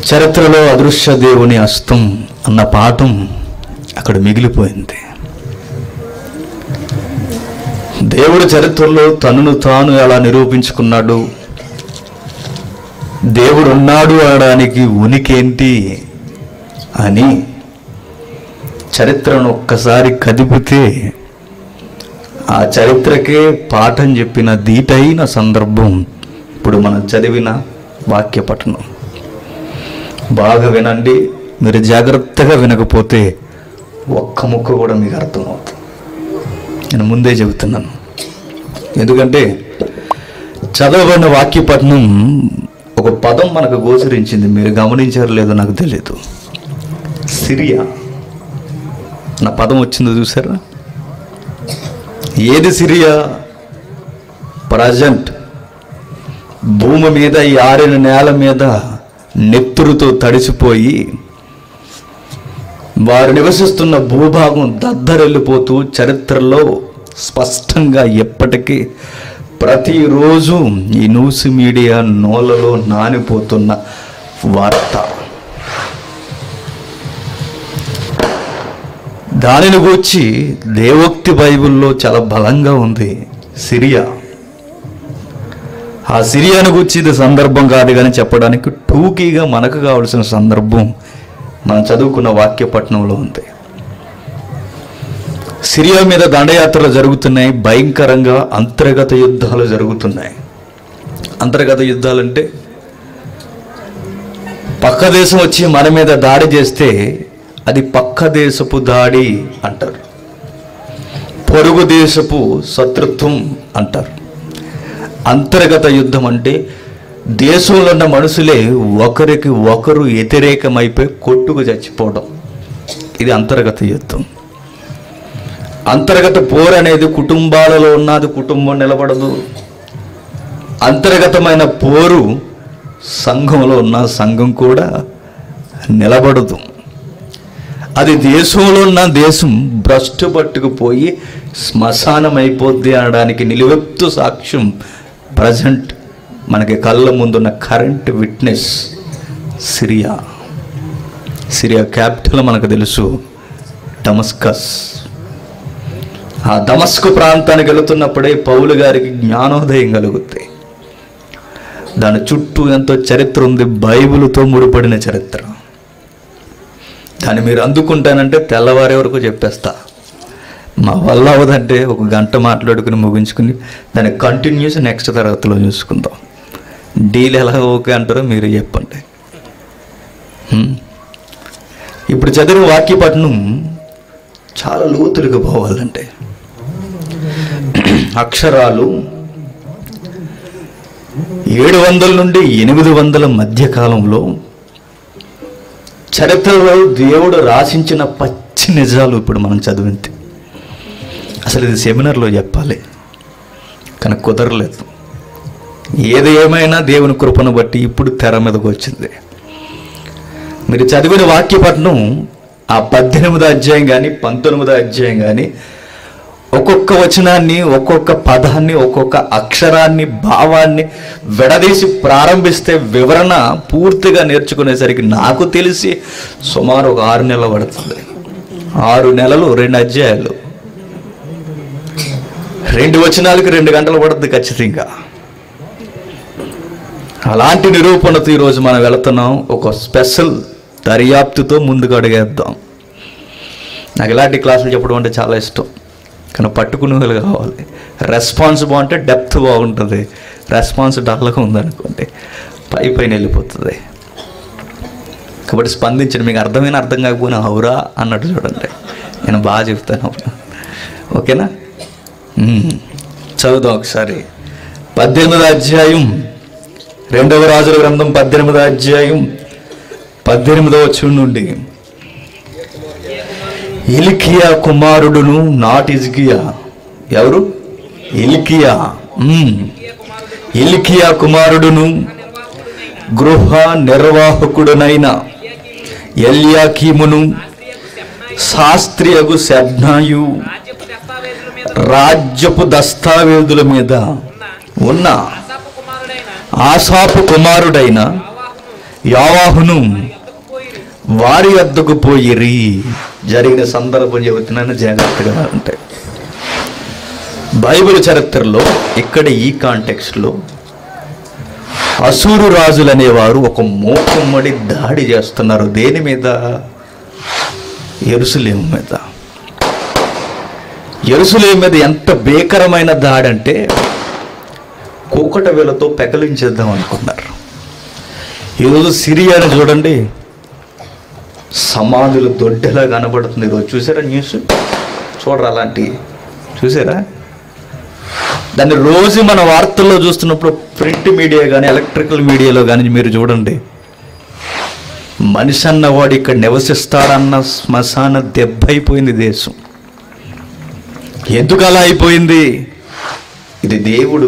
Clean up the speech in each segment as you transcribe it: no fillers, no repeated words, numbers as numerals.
చరిత్రలో అదృశ్య దేవుని హస్తం అన్న పాఠం అక్కడ మిగిలిపోయింది. దేవుడు చరిత్రలో తనను తాను ఎలా నిరూపించుకున్నాడు, దేవుడు ఉన్నాడు అనడానికి ఉనికేంటి అని చరిత్రను ఒక్కసారి కదిపితే ఆ చరిత్రకే పాఠం చెప్పిన దీటైన సందర్భం ఇప్పుడు మనం చదివిన వాక్య పఠనం. బాగా వినండి. మీరు జాగ్రత్తగా వినకపోతే ఒక్క ముక్క కూడా మీకు అర్థమవుతుంది. నేను ముందే చెబుతున్నాను, ఎందుకంటే చదవబడిన వాక్య పఠనం ఒక పదం మనకు గోచరించింది. మీరు గమనించారో లేదో నాకు తెలియదు. సిరియా నా పదం వచ్చిందో చూసారా? ఏది సిరియా? ప్రజెంట్ భూమి మీద ఈ ఆరిన నేల మీద నెత్తురుతో తడిసిపోయి వారు నివసిస్తున్న భూభాగం దద్దరెళ్ళిపోతూ చరిత్రలో స్పష్టంగా ఎప్పటికీ ప్రతిరోజు ఈ న్యూస్ మీడియా నోలలో నానిపోతున్న వార్త. దానిని గూర్చి దేవోక్తి బైబిల్లో చాలా బలంగా ఉంది. సిరియా, ఆ సిరియాను గూర్చి ఇది సందర్భం కాదు కానీ చెప్పడానికి టూకీగా మనకు కావలసిన సందర్భం మనం చదువుకున్న వాక్య పట్టణంలో ఉంది. సిరియా మీద దండయాత్రలు జరుగుతున్నాయి. భయంకరంగా అంతర్గత యుద్ధాలు జరుగుతున్నాయి. అంతర్గత యుద్ధాలంటే పక్క దేశం వచ్చి మన మీద దాడి చేస్తే అది పక్క దేశపు దాడి అంటారు, పొరుగు దేశపు శత్రుత్వం అంటారు. అంతర్గత యుద్ధం అంటే దేశంలో ఉన్న మనుషులే ఒకరికి ఒకరు వ్యతిరేకమైపోయి కొట్టుకు చచ్చిపోవడం. ఇది అంతర్గత యుద్ధం. అంతర్గత పోరు అనేది కుటుంబాలలో ఉన్నది కుటుంబం నిలబడదు. అంతర్గతమైన పోరు సంఘంలో ఉన్న సంఘం కూడా నిలబడదు. అది దేశంలో ఉన్న దేశం భ్రష్టు పట్టుకుపోయి శ్మశానం అయిపోద్ది అనడానికి నిలువెత్తు సాక్ష్యం ప్రజెంట్ మనకి కళ్ళ ముందున్న current witness Syria. Syria capital మనకు తెలుసు డమస్కస్. ఆ దమస్కు ప్రాంతానికి వెళుతున్నప్పుడే పౌలు గారికి జ్ఞానోదయం కలుగుతాయి. దాని చుట్టూ ఎంతో చరిత్ర ఉంది, బైబిలుతో ముడిపడిన చరిత్ర. దాన్ని మీరు అందుకుంటానంటే తెల్లవారే వరకు చెప్పేస్తా. మా వల్ల అవదంటే ఒక గంట మాట్లాడుకుని ముగించుకుని దాన్ని కంటిన్యూస్ నెక్స్ట్ తరగతిలో చూసుకుందాం. డీల్ ఎలా ఓకే అంటారో మీరు చెప్పండి. ఇప్పుడు చదివిన వాక్య పఠనం చాలా లోతులుగా పోవాలంటే అక్షరాలు 700 నుండి 800 మధ్య కాలంలో చరిత్రలో దేవుడు రాసించిన పచ్చి నిజాలు ఇప్పుడు మనం చదివింది. అసలు ఇది సెమినార్లో చెప్పాలి కానీ కుదరలేదు. ఏది ఏమైనా దేవుని కృపను బట్టి ఇప్పుడు తెర మీదకి వచ్చింది. మీరు చదివిన వాక్య పఠనం ఆ 18వ అధ్యాయం కానీ 19వ అధ్యాయం కానీ ఒక్కొక్క వచనాన్ని, ఒక్కొక్క పదాన్ని, ఒక్కొక్క అక్షరాన్ని, భావాన్ని విడదీసి ప్రారంభిస్తే వివరణ పూర్తిగా నేర్చుకునేసరికి నాకు తెలిసి సుమారు ఒక 6 నెలలు పడుతుంది. 6 నెలలు 2 అధ్యాయాలు, 2 వచనాలకి 2 గంటలు పడుతుంది ఖచ్చితంగా. అలాంటి నిరూపణతో ఈరోజు మనం వెళుతున్నాం. ఒక స్పెషల్ దర్యాప్తుతో ముందుకు అడిగేద్దాం. నాకు ఇలాంటి క్లాసులు చెప్పడం అంటే చాలా ఇష్టం, కానీ పట్టుకునే వాళ్ళు కావాలి. రెస్పాన్స్ బాగుంటే డెప్త్ బాగుంటుంది. రెస్పాన్స్ డల్గా ఉందనుకోండి పైన వెళ్ళిపోతుంది. కాబట్టి స్పందించండి. మీకు అర్థమైన అర్థం కాకపోయినా అవురా అన్నట్టు చూడండి. నేను బాగా చెప్తాను అప్పుడు. ఓకేనా? చదువుదాం ఒకసారి. 18వ అధ్యాయం 2వ రాజుల గ్రంథం 18వ అధ్యాయం 18వ వచనం నుండి. హిల్కియా కుమారుడును, నాట్ హిజ్కియా. ఎవరు? హిల్కియా. హిల్కియా కుమారుడును గృహ నిర్వాహకుడునైన ఎల్యాకీమును, శాస్త్రియగు శబ్నాయు రాజ్యపు దస్తావేజుల మీద ఉన్న ఆసాపు కుమారుడైన యోవాహును వారి వద్దకు పోయిరి. జరిగిన సందర్భం చెబుతున్నాను, జాగ్రత్తగా ఉంటాయి. బైబిల్ చరిత్రలో ఇక్కడ ఈ కాంటెక్స్ట్లో అసూరు రాజులు అనేవారు ఒక మూకుమ్మడి దాడి చేస్తున్నారు. దేని మీద? యెరూషలేము మీద. యెరూషలేము మీద ఎంత భీకరమైన దాడి అంటే కూకట వేలతో పెకలించేద్దాం అనుకున్నారు. ఈరోజు సిరియాని చూడండి, సమాధులు దొడ్డెలా కనబడుతుంది. ఈరోజు చూసారా న్యూస్? చూడరా అలాంటివి చూసారా? దాన్ని రోజు మన వార్తల్లో చూస్తున్నప్పుడు ప్రింట్ మీడియా కానీ ఎలక్ట్రికల్ మీడియాలో కానీ మీరు చూడండి, మనిషి అన్నవాడు ఇక్కడ నివసిస్తాడన్న శ్మశాన దెబ్బ అయిపోయింది దేశం. ఎందుకు అలా అయిపోయింది? ఇది దేవుడు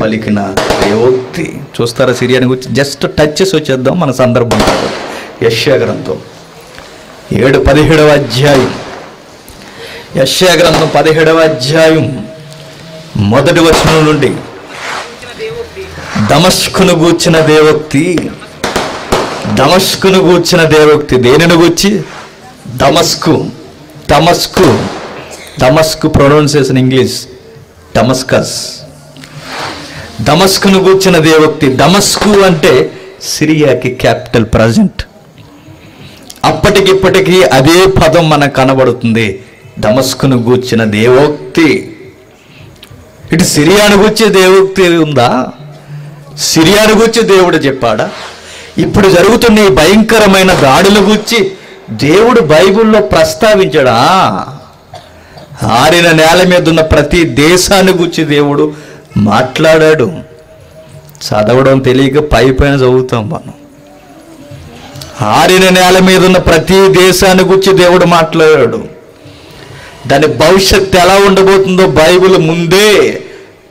పలికిన దేవోక్తి. చూస్తారా సిరియాని గురించి? జస్ట్ టచ్ చేసి వచ్చేద్దాం మన సందర్భం. యెషయా గ్రంథం 17వ అధ్యాయం. యెషయా గ్రంథం 17వ అధ్యాయం మొదటి వచనం నుండి. దమస్కును గూర్చిన దేవోక్తి. దమస్కును గూర్చిన దేవోక్తి. దేనిని గూర్చి? దమస్కు. దమస్కు. దమస్కు ప్రొనౌన్సియేషన్ ఇంగ్లీష్ డమస్కస్. దమస్కును గూర్చిన దేవోక్తి. దమస్కు అంటే సిరియాకి క్యాపిటల్ ప్రజెంట్. అప్పటికిప్పటికీ అదే పదం మనకు కనబడుతుంది. దమస్కును గూర్చిన దేవోక్తి. ఇటు సిరియాను గూర్చే దేవోక్తి ఉందా? సిరియాను గూర్చి దేవుడు చెప్పాడా? ఇప్పుడు జరుగుతున్న ఈ భయంకరమైన దాడుల గూర్చి దేవుడు బైబిల్లో ప్రస్తావించాడా? ఆరిన నేల మీద ఉన్న ప్రతి దేశాన్ని గూర్చి దేవుడు మాట్లాడాడు. చదవడం తెలియక పైన చదువుతాం మనం. ఆరిన నేల మీద ఉన్న ప్రతి దేశాన్ని గూర్చి దేవుడు మాట్లాడాడు. దాని భవిష్యత్తు ఎలా ఉండబోతుందో బైబిల్ ముందే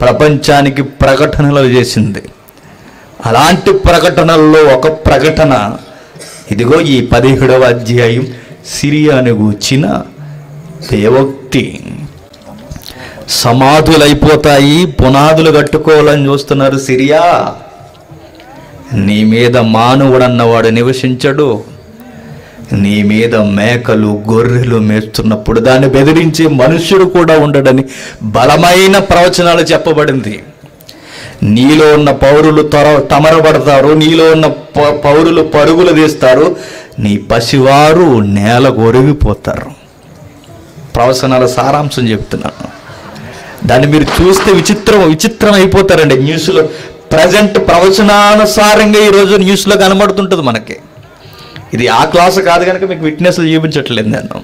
ప్రపంచానికి ప్రకటనలు చేసింది. అలాంటి ప్రకటనల్లో ఒక ప్రకటన ఇదిగో ఈ 17వ అధ్యాయం సిరియాను గూర్చిన దేవోక్తి. సమాధులు అయిపోతాయి, పునాదులు కట్టుకోవాలని చూస్తున్నారు. సిరియా, నీ మీద మానవుడన్నవాడు నివసించడు. నీ మీద మేకలు గొర్రెలు మేస్తున్నప్పుడు దాన్ని బెదిరించి మనుష్యుడు కూడా ఉండడని బలమైన ప్రవచనాలు చెప్పబడింది. నీలో ఉన్న పౌరులు తమరబడతారు, నీలో ఉన్న పౌరులు పరుగులు తీస్తారు, నీ పసివారు నేల ఒరిగిపోతారు. ప్రవచనాల సారాంశం చెప్తున్నాను. దాన్ని మీరు చూస్తే విచిత్రం అయిపోతారండి. న్యూస్లో ప్రజెంట్ ప్రవచనానుసారంగా ఈరోజు న్యూస్లో కనబడుతుంటుంది మనకి. ఇది ఆ క్లాసు కాదు కనుక మీకు విట్నెస్లు చూపించట్లేదు నేను.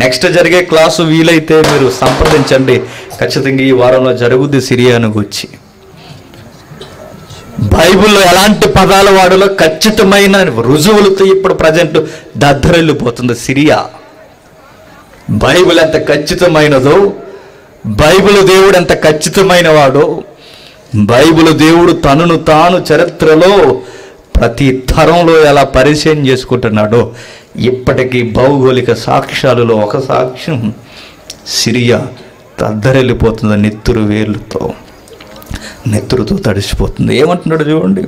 నెక్స్ట్ జరిగే క్లాసు వీలైతే మీరు సంప్రదించండి. ఖచ్చితంగా ఈ వారంలో జరుగుద్ది సిరియాను గురించి. బైబిల్లో ఎలాంటి పదాలు వాడులో ఖచ్చితమైన రుజువులతో ఇప్పుడు ప్రజెంట్ దద్దరెళ్ళిపోతుంది సిరియా. బైబిల్ ఎంత ఖచ్చితమైనదో, బైబిల్ దేవుడు ఎంత ఖచ్చితమైన వాడో, బైబిల్ దేవుడు తనను తాను చరిత్రలో ప్రతి తరంలో ఎలా పరిచయం చేసుకుంటున్నాడో ఇప్పటికీ భౌగోళిక సాక్ష్యాలలో ఒక సాక్ష్యం సిరియా దద్దరెళ్ళిపోతుంది. నెత్తురుతో తడిసిపోతుంది. ఏమంటున్నాడు చూడండి.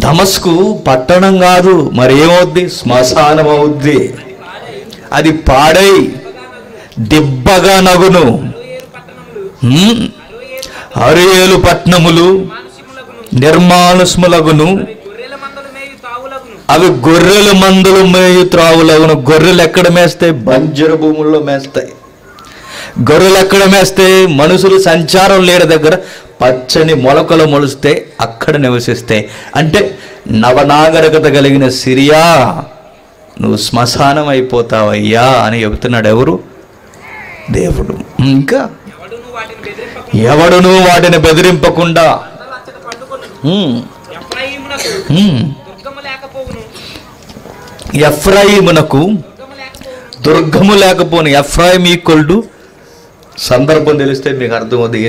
దమస్కు పట్టణం కాదు, మరి ఏమవుద్ది? శ్మశానం అవుద్ది. అది పాడై దిబ్బగా నగును. అరేలు పట్టణములు నిర్మానుష్ములగును. అవి గొర్రెల మందలు మేయు త్రావులగును. గొర్రెలు ఎక్కడ మేస్తాయి? బంజరు భూముల్లో మేస్తాయి. గొర్రెలు ఎక్కడ మేస్తాయి? మనుషులు సంచారం లేని దగ్గర పచ్చని మొలకలు మొలుస్తే అక్కడ నివసిస్తాయి. అంటే నవనాగరికత కలిగిన సిరియా, నువ్వు శ్మశానం అయిపోతావయ్యా అని చెబుతున్నాడు. ఎవరు? దేవుడు. ఇంకా ఎవడును వాటిని బెదిరింపకుండా ఎఫ్రాయిమునకు దుర్గము లేకపోను. ఎఫ్రాయిం ఈక్వల్ సందర్భం తెలిస్తే మీకు అర్థమవుతుంది.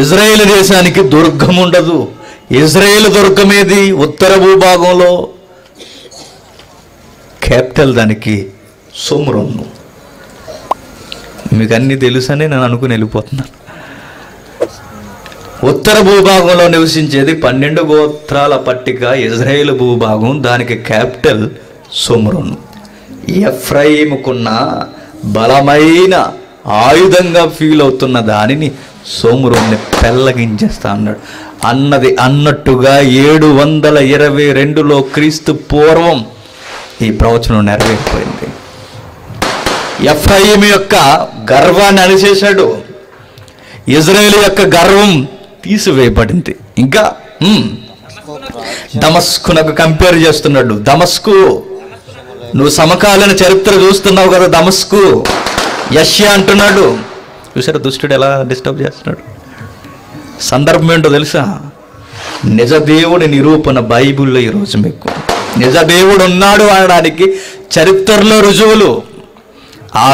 ఇజ్రాయేల్ దేశానికి దుర్గం ఉండదు. ఇజ్రాయేల్ దుర్గమేది? ఉత్తర భూభాగంలో క్యాపిటల్ దానికి సోమ్రోను. మీకు అన్నీ తెలుసని నేను అనుకుని వెళ్ళిపోతున్నాను. ఉత్తర భూభాగంలో నివసించేది 12 గోత్రాల పట్టిక ఇజ్రాయేల్ భూభాగం. దానికి క్యాపిటల్ షోమ్రోన్. ఎఫ్రాయిముకున్న బలమైన ఆయుధంగా ఫీల్ అవుతున్న దానిని షోమ్రోన్ని పెళ్ళగించేస్తా అన్నాడు. అన్నది అన్నట్టుగా 722లో క్రీస్తు పూర్వం ఈ ప్రవచనం నెరవేరిపోయింది. ఎఫ్రాయిము యొక్క గర్వాన్ని అణిచేశాడు. ఇజ్రాయేలు యొక్క గర్వం తీసివేయబడింది. ఇంకా దమస్కునకు కంపేర్ చేస్తున్నాడు. దమస్కు, నువ్వు సమకాలీన చరిత్ర చూస్తున్నావు కదా, దమస్కు యెషయా అంటున్నాడు. చూసారా దుష్టుడు ఎలా డిస్టర్బ్ చేస్తున్నాడు? సందర్భం ఏంటో తెలుసా? నిజదేవుడి నిరూపణ బైబిల్లో ఈరోజు మీకు నిజదేవుడు ఉన్నాడు అనడానికి చరిత్రలో రుజువులు. ఆ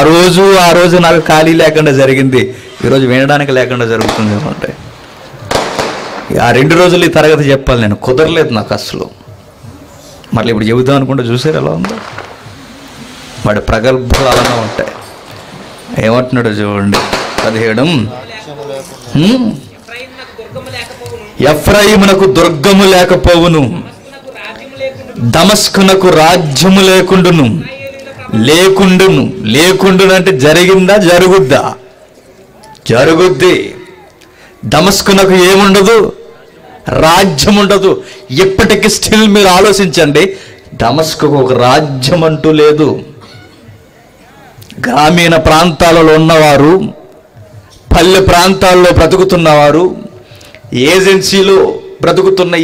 రోజు నాకు ఖాళీ లేకుండా జరిగింది, ఈరోజు వినడానికి లేకుండా జరుగుతుంది అంటే ఆ 2 రోజులు ఈ తరగతి చెప్పాలి నేను, కుదరలేదు నాకు అసలు. మళ్ళీ ఇప్పుడు చెబుదాం అనుకుంటే చూసారు ఎలా ఉందో, వాడి ప్రగల్భాలు అలానే ఉంటాయి. ఏమంటున్నాడు చూడండి 17, ఎఫ్రాయిమునకు దుర్గము లేకపోవును, దమస్కునకు రాజ్యము లేకుండును. లేకుండును అంటే జరిగిందా? జరుగుద్దా? జరుగుద్ది. దమస్కునకు ఏముండదు? రాజ్యం ఉండదు. ఇప్పటికి స్టిల్ మీరు ఆలోచించండి, దమస్కుకు ఒక రాజ్యం అంటూ లేదు. గ్రామీణ ప్రాంతాలలో ఉన్నవారు, పల్లె ప్రాంతాల్లో బ్రతుకుతున్నవారు, ఏజెన్సీలో బ్రతుకుతున్న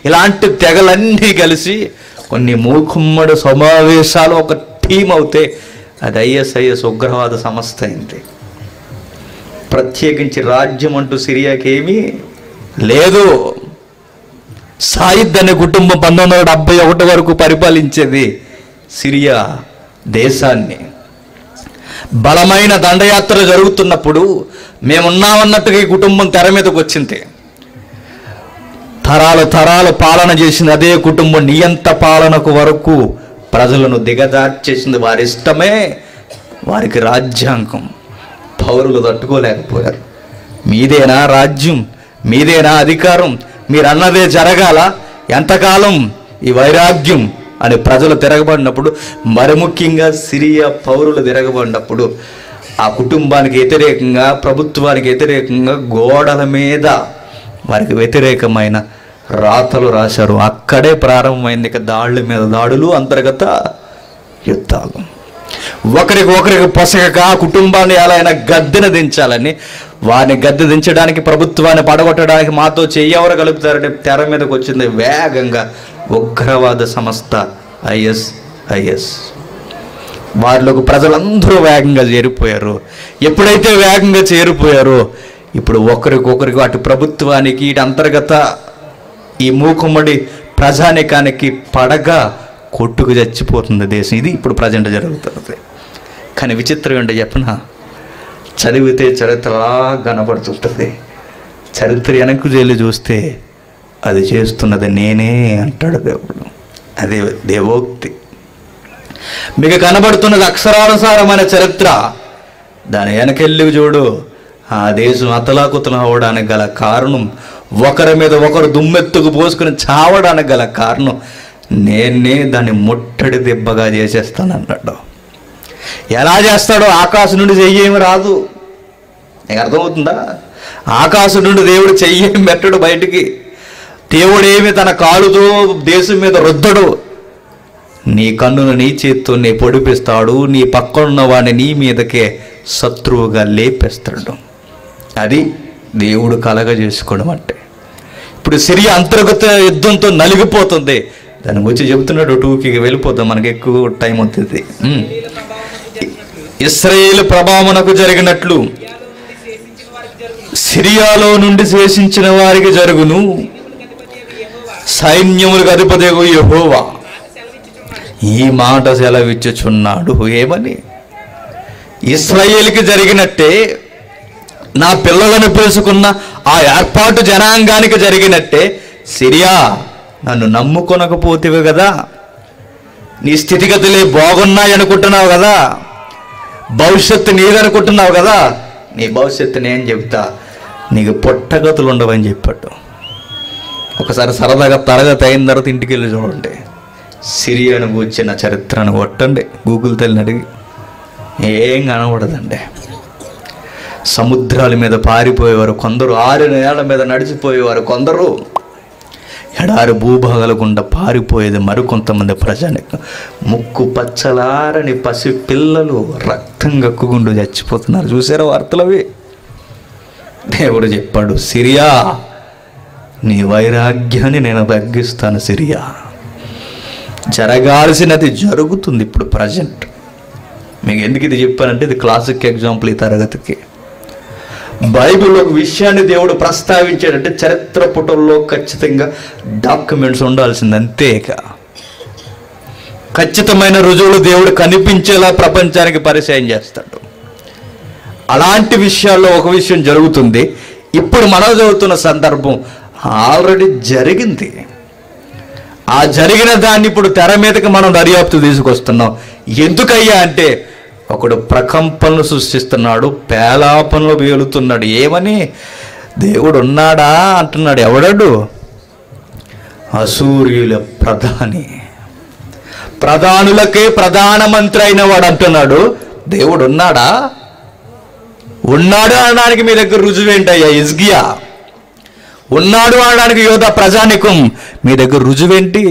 ఇలాంటి తెగలన్నీ కలిసి కొన్ని మూకుమ్మడి సమావేశాలు ఒక టీం అవుతే అది ISIS ఉగ్రవాద సంస్థ అయింది. ప్రత్యేకించి రాజ్యం అంటూ సిరియాకి ఏమీ లేదు. సాయిద్ అనే కుటుంబం 1971 వరకు పరిపాలించేది సిరియా దేశాన్ని. బలమైన దండయాత్ర జరుగుతున్నప్పుడు మేమున్నామన్నట్టుగా ఈ కుటుంబం తెర మీదకి వచ్చింది. తరాలు పాలన చేసింది అదే కుటుంబం. నియంత పాలనకు వరకు ప్రజలను దిగజార్చేసింది. వారి ఇష్టమే వారికి రాజ్యాంగం. పౌరులు తట్టుకోలేకపోయారు. మీదేనా రాజ్యం, మీదేనా అధికారం, మీరు అన్నదే జరగాల, ఎంతకాలం ఈ వైరాగ్యం అని ప్రజలు తిరగబడినప్పుడు, మరి ముఖ్యంగా సిరియా పౌరులు తిరగబడినప్పుడు ఆ కుటుంబానికి వ్యతిరేకంగా, ప్రభుత్వానికి వ్యతిరేకంగా గోడల మీద వారికి వ్యతిరేకమైన రాతలు రాశారు. అక్కడే ప్రారంభమైంది ఇక దాళ్ళ మీద దాడులు, అంతర్గత యుద్ధాలు. ఒకరికి పొసగక ఆ కుటుంబాన్ని ఎలా అయినా గద్దెన దించాలని, వారిని గద్దె దించడానికి, ప్రభుత్వాన్ని పడగొట్టడానికి మాతో చెయ్యెవరు కలుపుతారంటే తెర మీదకి వచ్చింది వేగంగా ఉగ్రవాద సంస్థ ISIS. వారిలోకి ప్రజలందరూ వేగంగా చేరిపోయారు. ఎప్పుడైతే వేగంగా చేరిపోయారో ఇప్పుడు ఒకరికొకరికి, అటు ప్రభుత్వానికి ఇటు అంతర్గత ఈ మూకుమ్మడి ప్రజానికానికి పడగా కొట్టుకు చచ్చిపోతుంది దేశం. ఇది ఇప్పుడు ప్రజెంట్ జరుగుతుంది. కానీ విచిత్రం ఏంటో చెప్పనా? చదివితే చరిత్రలా కనబడుతుంటుంది. చరిత్ర వెనక్కి వెళ్ళి చూస్తే అది చేస్తున్నది నేనే అంటాడు దేవుడు. అదే దేవోక్తి. మీకు కనబడుతున్నది అక్షరానుసారమైన చరిత్ర. దాని వెనకెళ్ళి చూడు, ఆ దేశం అతలాకుతలం అవడానికి గల కారణం, ఒకరి మీద ఒకరు దుమ్మెత్తుకు పోసుకుని చావడానికి గల కారణం నేనే దాన్ని ముట్టడి దెబ్బగా చేసేస్తానన్నాడు. ఎలా చేస్తాడో? ఆకాశం నుండి చెయ్యేమి రాదు. నీకు అర్థమవుతుందా? ఆకాశం నుండి దేవుడు చెయ్యేమి పెట్టడు బయటికి. దేవుడేమి తన కాలుతో దేశం మీద రుద్దడు. నీ కన్నును నీ చేత్తో నీ పొడిపిస్తాడు. నీ పక్కనున్న వాడిని నీ మీదకే శత్రువుగా లేపేస్తాడు. అది దేవుడు కలగజేసుకోవడం అంటే. ఇప్పుడు సిరియా అంతర్గత యుద్ధంతో నలిగిపోతుంది. దాని గురించి చెబుతున్నాడు. 2కి వెళ్ళిపోతాం, మనకి ఎక్కువ టైం అవుతుంది. ఇశ్రాయేలు ప్రభావమునకు జరిగినట్లు సిరియాలో నుండి శేషించిన వారికి జరుగును. సైన్యములకు అధిపతియగు యెహోవా ఈ మాట సెలవిచ్చుచున్నాడు. ఏమని? ఇశ్రాయేలుకి జరిగినట్టే, నా పిల్లలను పిలుచుకున్న ఆ ఏర్పాటు జనాంగానికి జరిగినట్టే, సిరియా నన్ను నమ్ముకొనకపోతేవి కదా, నీ స్థితిగతులే బాగున్నాయి అనుకుంటున్నావు కదా, భవిష్యత్తు నీదనుకుంటున్నావు కదా, నీ భవిష్యత్తు నేను చెప్తా. నీకు పుట్టగతులు ఉండవని చెప్పాడు. ఒకసారి సరదాగా తరగతి అయిన తర్వాత ఇంటికి వెళ్ళి చూడండి, సిరియాను కూర్చిన చరిత్రను కొట్టండి, గూగుల్ తల్లిని అడిగి, ఏం కనబడదండి. సముద్రాల మీద పారిపోయేవారు కొందరు, 6 నేళ్ల మీద నడిచిపోయేవారు కొందరు, ఎడారి భూభాగాల గుండా పారిపోయేది మరికొంతమంది ప్రజానికి. ముక్కు పచ్చలారని పసి పిల్లలు రక్తం గక్కుగుండు చచ్చిపోతున్నారు. చూసారా వార్తలు అవి? దేవుడు చెప్పాడు, సిరియా నీ వైరాగ్యాన్ని నేను తగ్గిస్తాను. సిరియా జరగాల్సినది జరుగుతుంది ఇప్పుడు ప్రజెంట్. మీకు ఎందుకు ఇది చెప్పానంటే ఇది క్లాసిక్ ఎగ్జాంపుల్ ఈ తరగతికి. బైబిల్లో ఒక విషయాన్ని దేవుడు ప్రస్తావించాడంటే చరిత్ర పుటల్లో ఖచ్చితంగా డాక్యుమెంట్స్ ఉండాల్సింది, అంతేక ఖచ్చితమైన రుజువులు దేవుడు కనిపించేలా ప్రపంచానికి పరిచయం చేస్తాడు. అలాంటి విషయాల్లో ఒక విషయం జరుగుతుంది. ఇప్పుడు మనం చదువుతున్న సందర్భం ఆల్రెడీ జరిగింది. ఆ జరిగిన దాన్ని ఇప్పుడు తెర మీదకి మనం దర్యాప్తు తీసుకొస్తున్నాం. ఎందుకయ్యా అంటే ఒకడు ప్రకంపనలు సృష్టిస్తున్నాడు, పేలాపనలు వేలుతున్నాడు. ఏమని? దేవుడు ఉన్నాడా అంటున్నాడు. ఎవడాడు? అసూర్యుల ప్రధాని, ప్రధానులకే ప్రధానమంత్రి అయిన వాడు అంటున్నాడు దేవుడు ఉన్నాడా? ఉన్నాడు అనడానికి మీ దగ్గర రుజువేంటయ్యా? హిజ్కియా ఉన్నాడు అనడానికి యోధా ప్రజానికం మీ దగ్గర రుజువేంటి?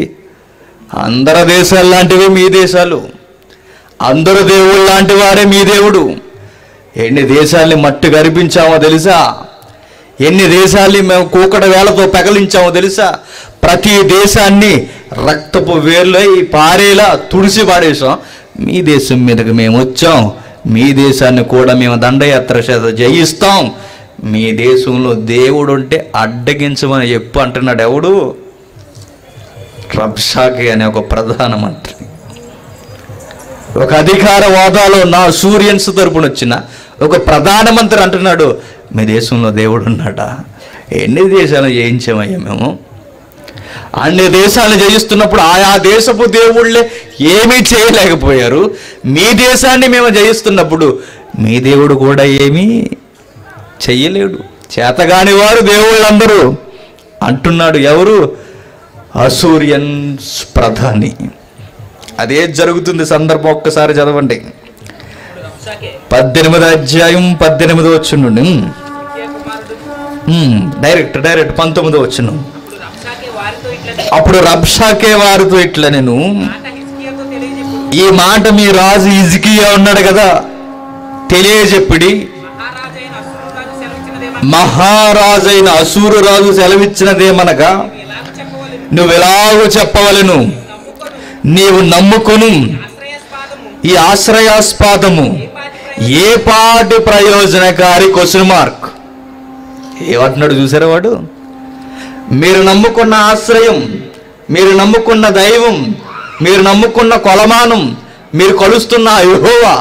అందరు దేశాలు లాంటివే మీ దేశాలు, అందరు దేవుళ్ళు లాంటి వారే మీ దేవుడు. ఎన్ని దేశాల్ని మట్టి గరిపించామో తెలుసా? ఎన్ని దేశాల్ని మేము కూకడ వేళతో పెకలించామో తెలుసా? ప్రతి దేశాన్ని రక్తపు వేర్లై పారేలా తుడిసి పాడేసాం. మీ దేశం మీదకి మేము వచ్చాం, మీ దేశాన్ని కూడా మేము దండయాత్ర చేత జయిస్తాం. మీ దేశంలో దేవుడు ఉంటే అడ్డగించమని చెప్పు అంటున్నాడు. ఎవడు? రబ్షాకే అనే ఒక ప్రధానమంత్రి. ఒక అధికార హోదాలో నా సూరియన్స్ తరపున వచ్చిన ఒక ప్రధానమంత్రి అంటున్నాడు మీ దేశంలో దేవుడు ఉన్నాడా? ఎన్ని దేశాలను జయించామయ్యా మేము? అన్ని దేశాలను జయిస్తున్నప్పుడు ఆయా దేశపు దేవుళ్ళే ఏమీ చేయలేకపోయారు. మీ దేశాన్ని మేము జయిస్తున్నప్పుడు మీ దేవుడు కూడా ఏమీ చెయ్యలేడు. చేతగాని వారు దేవుళ్ళందరూ అంటున్నాడు. ఎవరు? అసూరియన్స్ ప్రధాని. అదే జరుగుతుంది సందర్భం. ఒక్కసారి చదవండి 18వ అధ్యాయం 18వ వచనం నుండి డైరెక్ట్ 19వ వచనం. అప్పుడు రబ్షాకే వారితో ఇట్లా, నేను ఈ మాట మీ రాజు హిజ్కియా ఉన్నాడు కదా, తెలియజెప్పిడి, మహారాజైన అసూరు రాజు సెలవిచ్చినదేమనగా నువ్వు ఎలాగో చెప్పవలను, నీవు నమ్ముకును ఈ ఆశ్రయాస్పాదము ఏ పాటి ప్రయోజనకారి? Question mark. ఏమంటున్నాడు చూసారా వాడు? మీరు నమ్ముకున్న ఆశ్రయం, మీరు నమ్ముకున్న దైవం, మీరు నమ్ముకున్న కొలమానం, మీరు కొలుస్తున్న యెహోవా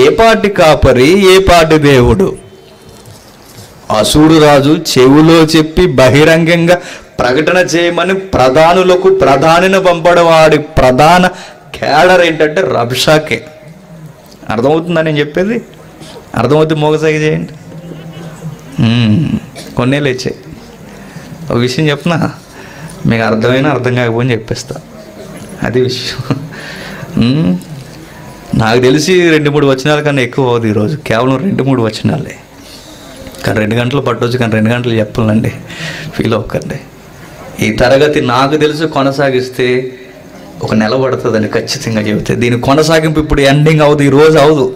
ఏ పాటి కాపరి, ఏ పాటి దేవుడు? అసూరు రాజు చెవులో చెప్పి బహిరంగంగా ప్రకటన చేయమని ప్రధానులకు ప్రధానిని పంపడవాడి ప్రధాన కేడర్ ఏంటంటే రబ్షాకే. అర్థమవుతుందా నేను చెప్పేది? అర్థమవుతుంది? మోగసాగి చేయండి. కొన్నే లేచే ఒక విషయం చెప్పనా, మీకు అర్థమైనా అర్థం కాకపోయినా చెప్పేస్తా. అది విషయం. నాకు తెలిసి 2-3 వచనాల కన్నా ఎక్కువ అవుతుంది ఈరోజు. కేవలం 2-3 వచనాలే, కానీ 2 గంటలు పట్టవచ్చు, కానీ 2 గంటలు చెప్పాలండి. ఫీల్ అవ్వకండి. ఈ తరగతి నాకు తెలిసి కొనసాగిస్తే 1 నెల పడుతుందండి ఖచ్చితంగా చెబితే. దీని కొనసాగింపు ఇప్పుడు ఎండింగ్ అవుతుంది, ఈరోజు అవదు.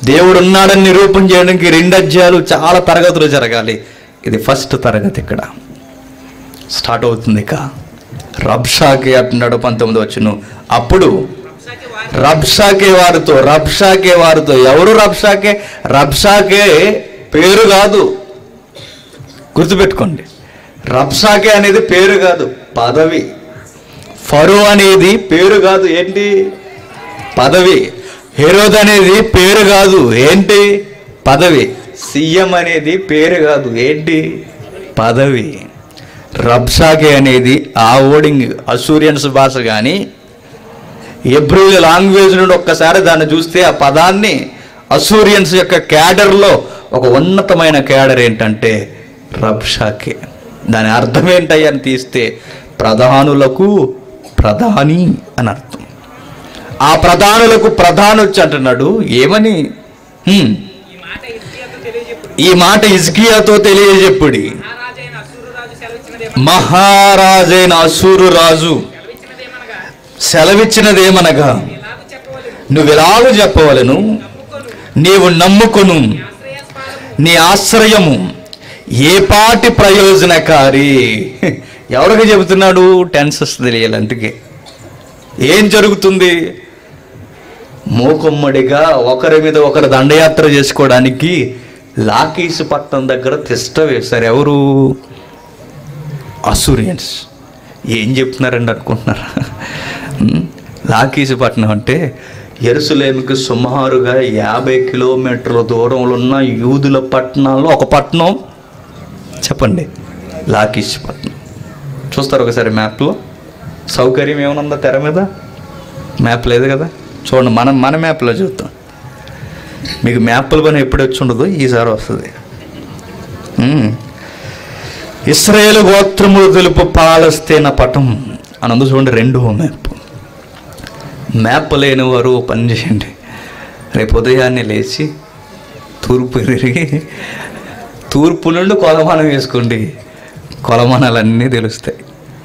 దేవుడు ఉన్నాడని నిరూపణ చేయడానికి 2 అధ్యాయాలు చాలా తరగతులు జరగాలి. ఇది ఫస్ట్ తరగతి ఇక్కడ స్టార్ట్ అవుతుంది. ఇక రబ్షాకే అంటున్నాడు 19వ వచనం. అప్పుడు రబ్షాకే వారితో ఎవరు రబ్షాకే? రబ్షాకే పేరు కాదు, గుర్తుపెట్టుకోండి. రబ్షాకే అనేది పేరు కాదు, పదవి. ఫరో అనేది పేరు కాదు, ఏంటి? పదవి. హెరోద్ అనేది పేరు కాదు, ఏంటి? పదవి. సీఎం అనేది పేరు కాదు, ఏంటి? పదవి. రబ్షాకే అనేది ఆ ఓడింగ్ అసూరియన్స్ భాష కానీ హెబ్రూ లాంగ్వేజ్ నుండి ఒక్కసారి దాన్ని చూస్తే ఆ పదాన్ని అసూరియన్స్ యొక్క క్యాడర్లో ఒక ఉన్నతమైన కేడర్ ఏంటంటే రబ్షాకే. దాని అర్థం ఏంటయ్యని తీస్తే ప్రధానులకు ప్రధాని అని అర్థం. ఆ ప్రధానులకు ప్రధాని వచ్చి అంటున్నాడు ఏమని, ఈ మాట హిజ్కియాతో తెలియజెప్పుడి, మహారాజైన అష్షూరు రాజు సెలవిచ్చినదేమనగా, నువ్వెలాగూ చెప్పవలను, నీవు నమ్ముకొను, నీ ఆశ్రయము ఏ పాటి ప్రయోజనకారి. ఎవరికి చెబుతున్నాడు? టెన్సెస్ తెలియాలి. అందుకే ఏం జరుగుతుంది? మూకుమ్మడిగా ఒకరి మీద ఒకరు దండయాత్ర చేసుకోవడానికి లాకీసు పట్టణం దగ్గర తిష్ట వేశారు. ఎవరు? అసూరియన్స్. ఏం చెప్తున్నారండి అనుకుంటున్నారా? లాకీసు పట్టణం అంటే యెరూషలేముకి సుమారుగా 50 కిలోమీటర్ల దూరంలో ఉన్న యూదుల పట్టణాల్లో ఒక పట్టణం. చెప్పండి, లాకీషు పట్టణం. చూస్తారు ఒకసారి మ్యాప్లో. సౌకర్యం ఏమైనా ఉందా? తెర మీద మ్యాప్ లేదు కదా. చూడండి, మన మ్యాప్లో చూద్దాం. మీకు మ్యాప్ల పని ఎప్పుడు వచ్చి ఉండదు, ఈసారి వస్తుంది. ఇశ్రాయేలు గోత్రములు తెలుపు పాలస్తీనా పటం అని ఉంది చూడండి, 2వ మ్యాప్. మ్యాప్ లేని వారు పని చేయండి, రేపు ఉదయాన్నే లేచి తూర్పు తిరిగి తూర్పు నుండి కొలమానం వేసుకోండి, కొలమానాలన్నీ తెలుస్తాయి.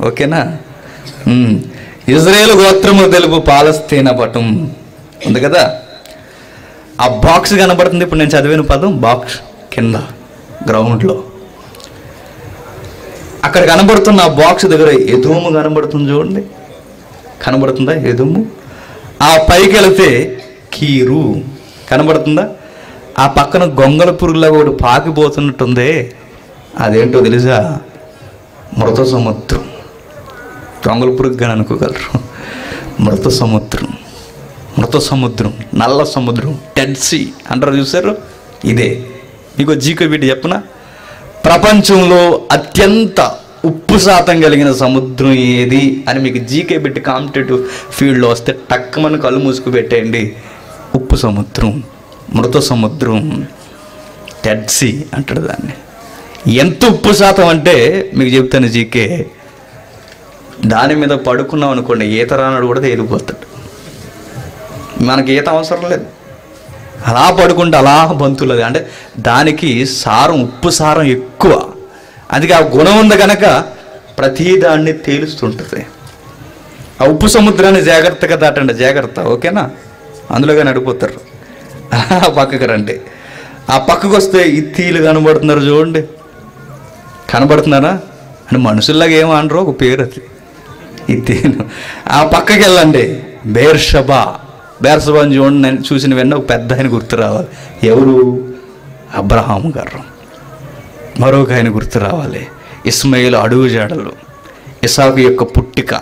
ఓకేనా? ఇశ్రాయేలు గోత్రములు తెలుపు పాలస్తీనా పటం ఉంది కదా. ఆ బాక్స్ కనబడుతుంది. ఇప్పుడు నేను చదివిన పదం బాక్స్ కింద గ్రౌండ్లో అక్కడ కనబడుతున్న ఆ బాక్స్ దగ్గర ఎదోము కనబడుతుంది చూడండి. కనబడుతుందా ఎదోము? ఆ పైకి వెళితే కీరు కనబడుతుందా? ఆ పక్కన గొంగల పురుగులా ఒకటి పాకిపోతున్నట్టుందే, అదేంటో తెలుసా? మృత సముద్రం. గొంగల పురుగుగా అనుకోగలరు. మృత సముద్రం, మృత సముద్రం, నల్ల సముద్రం, డెడ్ సీ అంటారు చూసారు. ఇదే. మీకు జీకే బిడ్డ చెప్పనా? ప్రపంచంలో అత్యంత ఉప్పు శాతం కలిగిన సముద్రం ఏది అని మీకు జీకే బిడ్డ కాంపిటేటివ్ ఫీల్డ్లో వస్తే టక్కుమని కళ్ళు మూసుకు పెట్టేయండి. ఉప్పు సముద్రం, మృత సముద్రం, డెడ్ సీ అంటాడు దాన్ని. ఎంత ఉప్పు శాతం అంటే మీకు చెప్తాను జీకే. దాని మీద పడుకున్నాం అనుకోండి, ఈత రానడు కూడా తేలిపోతాడు. మనకి ఈత అవసరం లేదు, అలా పడుకుంటే అలా బంతులది. అంటే దానికి సారం, ఉప్పు సారం ఎక్కువ. అందుకే ఆ గుణం ఉంది కనుక ప్రతిదాన్ని తేలుస్తుంటుంది. ఆ ఉప్పు సముద్రాన్ని జాగ్రత్తగా దాటండి, జాగ్రత్త. ఓకేనా? అందులోగా నడిపోతారు. పక్కకు రండి. ఆ పక్కకు వస్తే ఇత్తీలు కనబడుతున్నారు చూడండి. కనబడుతున్నారా? అని మనుషుల్లాగా ఏమనరు, ఒక పేరు అది, ఇత్తీలు. ఆ పక్కకి వెళ్ళండి, బేర్షబా. బేర్షబాని చూడండి. నేను చూసిన వెన్న ఒక పెద్ద ఆయన గుర్తు రావాలి. ఎవరు? అబ్రహాము గారు. మరొక ఆయన గుర్తు రావాలి, ఇస్మాయిల్ అడుగు జాడలు, ఇసాకు యొక్క పుట్టిక,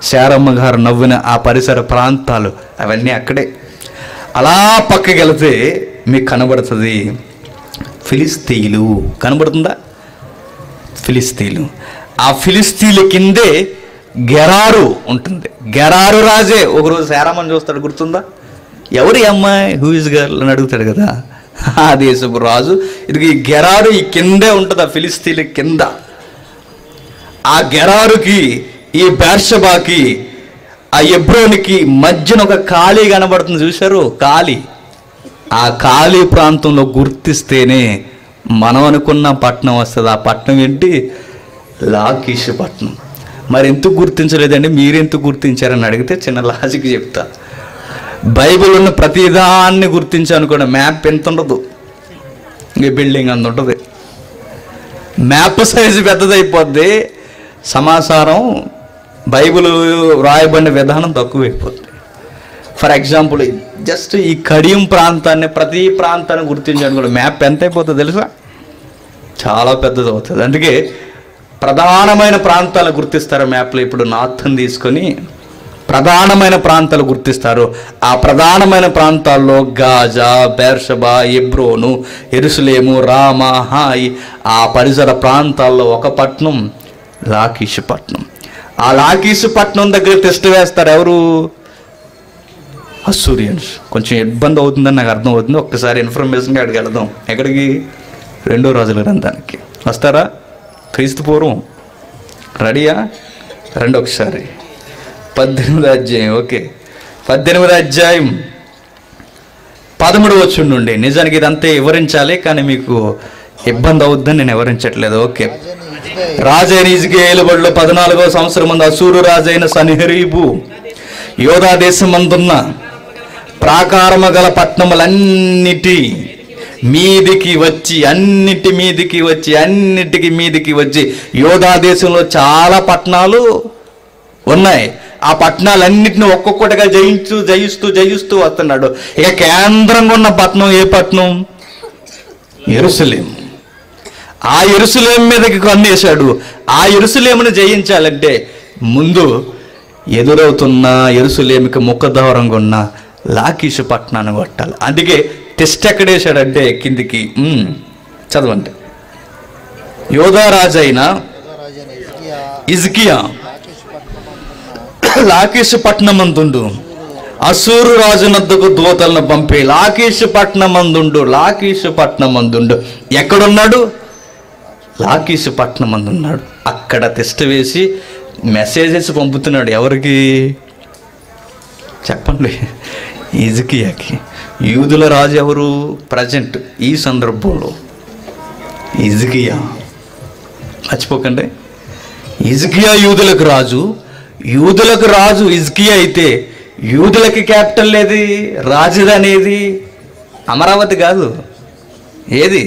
శారమ్మ గారు నవ్విన ఆ పరిసర ప్రాంతాలు, అవన్నీ అక్కడే. అలా పక్కకి వెళితే మీకు కనబడుతుంది ఫిలిస్తీన్లు. కనబడుతుందా? ఫిలిస్తీన్లు. ఆ ఫిలిస్తీన్ల కిందే గెరారు ఉంటుంది. గెరారు రాజే ఒకరోజు శారమ్మని చూస్తాడు, గుర్తుందా? ఎవరి అమ్మాయి, హూ ఇస్ గర్ల్ అని అడుగుతాడు కదా. ఆ దేశపు రాజు. ఇది ఈ గెరారు ఈ కిందే ఉంటుంది, ఆ ఫిలిస్తీన్ల కింద. ఆ గెరారుకి, ఈ బేర్షబాకి, ఆ ఎబ్రోనికి మధ్యన ఒక ఖాళీ కనబడుతుంది చూశారు, ఖాళీ. ఆ ఖాళీ ప్రాంతంలో గుర్తిస్తేనే మనం అనుకున్న పట్టణం వస్తుంది. ఆ పట్టణం ఏంటి? లాకీషు పట్టణం. మరి ఎందుకు గుర్తించలేదండి, మీరెందుకు గుర్తించారని అడిగితే చిన్న లాజిక్ చెప్తా. బైబిల్ ఉన్న ప్రతిదాన్ని గుర్తించాను కూడా. మ్యాప్ ఎంత ఉండదు, ఇంక బిల్డింగ్ అంత ఉంటుంది. మ్యాప్ సైజు పెద్దదైపోద్ది, సమాచారం బైబిల్ రాయబడిన విధానం తక్కువైపోతుంది. ఫర్ ఎగ్జాంపుల్ జస్ట్ ఈ కడియం ప్రాంతాన్ని, ప్రతి ప్రాంతాన్ని గుర్తించాను కూడా. మ్యాప్ ఎంత అయిపోతుంది తెలుసా? చాలా పెద్దది అవుతుంది. అందుకే ప్రధానమైన ప్రాంతాలు గుర్తిస్తారు మ్యాప్లో. ఇప్పుడు నార్త్ని తీసుకొని ప్రధానమైన ప్రాంతాలు గుర్తిస్తారు. ఆ ప్రధానమైన ప్రాంతాల్లో గాజా, బేర్షబా, ఎబ్రోను, యెరూషలేము, రామా, హాయి, ఆ పరిసర ప్రాంతాల్లో ఒక పట్టణం లాకీషు పట్టణం. ఆ లాకీషు పట్టణం దగ్గర టెస్ట్ వేస్తారు ఎవరు? అస్సూరియన్స్. కొంచెం ఇబ్బంది అవుతుందని నాకు అర్థం అవుతుంది. ఒక్కసారి ఇన్ఫర్మేషన్గా అక్కడికి వెళదాం. ఎక్కడికి? 2వ రాజుల గ్రంథానికి. వస్తారా? క్రీస్తు పూర్వం. రెడీయా? రండి ఒకసారి. 18వ అధ్యాయం. ఓకే, 18వ అధ్యాయం 13వ వచనం నుండి. నిజానికి ఇదంతా వివరించాలి, కానీ మీకు ఇబ్బంది అవుద్దని నేను వివరించట్లేదు. ఓకే. రాజైన హిజ్కియా ఏలుబడిలో 14వ సంవత్సరం ముందు అసూరు రాజైన సన్హెరీబు యోధా దేశమందున్న ప్రాకారము గల పట్టణములన్నిటి మీదికి వచ్చి యోధా దేశంలో చాలా పట్టణాలు ఉన్నాయి. ఆ పట్టణాలన్నిటిని ఒక్కొక్కటిగా జయిస్తూ వస్తున్నాడు. ఇక కేంద్రంగా ఉన్న పట్టణం ఏ పట్టణం? యెరూషలేం. ఆ యెరూషలేం మీదకి కన్నేశాడు. ఆ యెరూషలేమును జయించాలంటే ముందు ఎదురవుతున్న యెరూషలేముకి ముఖద్వారంగా ఉన్న లాకీషు పట్టణాన్ని కొట్టాలి. అందుకే టెస్ట్ ఎక్కడేశాడంటే కిందికి చదవండి. యోధా రాజైన హిజ్కియా లాకీషు పట్టణమందుండు అసూరు రాజు నద్దకు దూతలను పంపి లాకీషు పట్టణమందుండు. ఎక్కడున్నాడు? లాకీషు పట్టణమందున్నాడు. అక్కడ టెస్ట్ వేసి మెసేజెస్ పంపుతున్నాడు. ఎవరికి చెప్పండి? హిజ్కియాకి. యూదుల రాజు ఎవరు ప్రజెంట్ ఈ సందర్భంలో? హిజ్కియా. మర్చిపోకండి, హిజ్కియా యూదులకు రాజు హిజ్కియా అయితే యూదులకి క్యాపిటల్ ఏది? రాజధాని ఏది? అమరావతి కాదు, ఏది?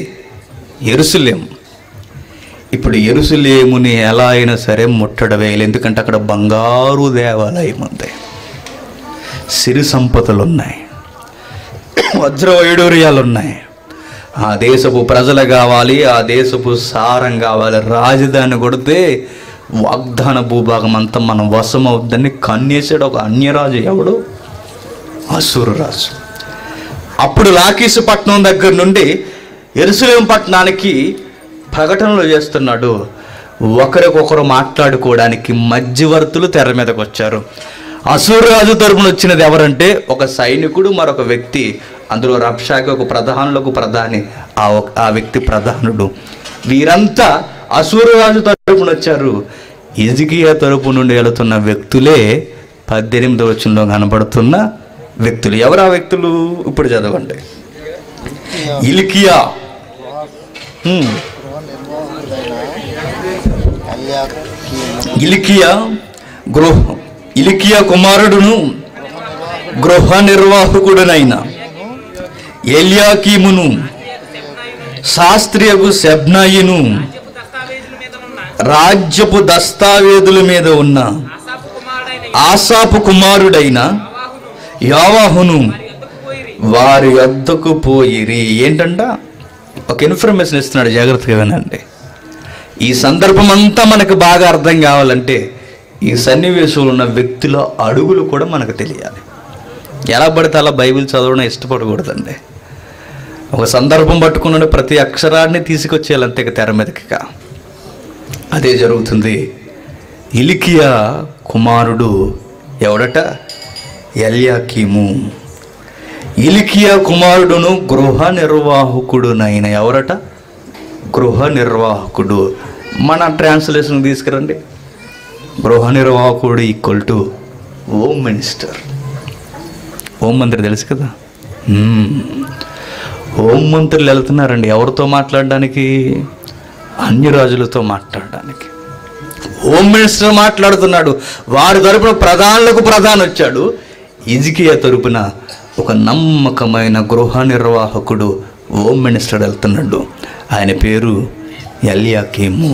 యెరూషలేం. ఇప్పుడు యెరూషలేముని ఎలా అయినా సరే ముట్టడి వేయాలి. ఎందుకంటే అక్కడ బంగారు దేవాలయం ఉంది, సిరి సంపదలు ఉన్నాయి, వజ్ర వైడూర్యాలు ఉన్నాయి. ఆ దేశపు ప్రజలు కావాలి, ఆ దేశపు సారం కావాలి. రాజధాని కొడితే వాగ్దాన భూభాగం అంతా మనం వశం అవుద్దని కన్నేసాడు ఒక అన్యరాజు. ఎవడు? అసూరు రాజు. అప్పుడు లాకీషు పట్టణం దగ్గర నుండి యెరూషలేం పట్టణానికి ప్రకటనలు చేస్తున్నాడు. ఒకరికొకరు మాట్లాడుకోవడానికి మధ్యవర్తులు తెర మీదకి వచ్చారు. అసూరు రాజు తరపున వచ్చినది ఎవరంటే ఒక సైనికుడు, మరొక వ్యక్తి. అందులో రబ్షాకి ఒక ప్రధానులకు ప్రధాని, ఆ వ్యక్తి ప్రధానుడు. వీరంతా అసూరు రాజు తరపున వచ్చారు. హిజ్కియా తరపు నుండి వెళుతున్న వ్యక్తులే 18వ వచనంలో కనబడుతున్న వ్యక్తులు. ఎవరు ఆ వ్యక్తులు? ఇప్పుడు చదవండి. హిల్కియా హిల్కియా కుమారుడును గృహ నిర్వాహకుడునైన ఎల్యాకీమును శాస్త్రియకు శెబ్నాయిను రాజ్యపు దస్తావేదుల మీద ఉన్న ఆసాపు కుమారుడైన యోవాహును వారి వద్దకు పోయిరి. ఏంటంట? ఒక ఇన్ఫర్మేషన్ ఇస్తున్నాడు, జాగ్రత్తగా వినండి. ఈ సందర్భం అంతా మనకు బాగా అర్థం కావాలంటే ఈ సన్నివేశంలో ఉన్న వ్యక్తుల అడుగులు కూడా మనకు తెలియాలి. ఎలా పడితే అలా బైబిల్ చదవడం ఇష్టపడకూడదండి. ఒక సందర్భం పట్టుకున్న ప్రతి అక్షరాన్ని తీసుకొచ్చేయాలి, అంతే తెర మీదకి. అదే జరుగుతుంది. హిల్కియా కుమారుడు ఎవడట? ఎల్యాకీము. హిల్కియా కుమారుడును గృహ నిర్వాహకుడునైన ఎవరట? గృహ నిర్వాహకుడు. మన ట్రాన్స్లేషన్ తీసుకురండి. గృహ నిర్వాహకుడు equal to home minister. Home మంత్రి తెలుసు కదా. హోం మంత్రులు వెళ్తున్నారండి ఎవరితో మాట్లాడడానికి? అన్యరాజులతో మాట్లాడడానికి. హోమ్ మినిస్టర్ మాట్లాడుతున్నాడు. వారి తరపున ప్రధానులకు ప్రధాని వచ్చాడు. హిజ్కియా తరపున ఒక నమ్మకమైన గృహ నిర్వాహకుడు హోమ్ మినిస్టర్ వెళ్తున్నాడు. ఆయన పేరు ఎల్యాకీము.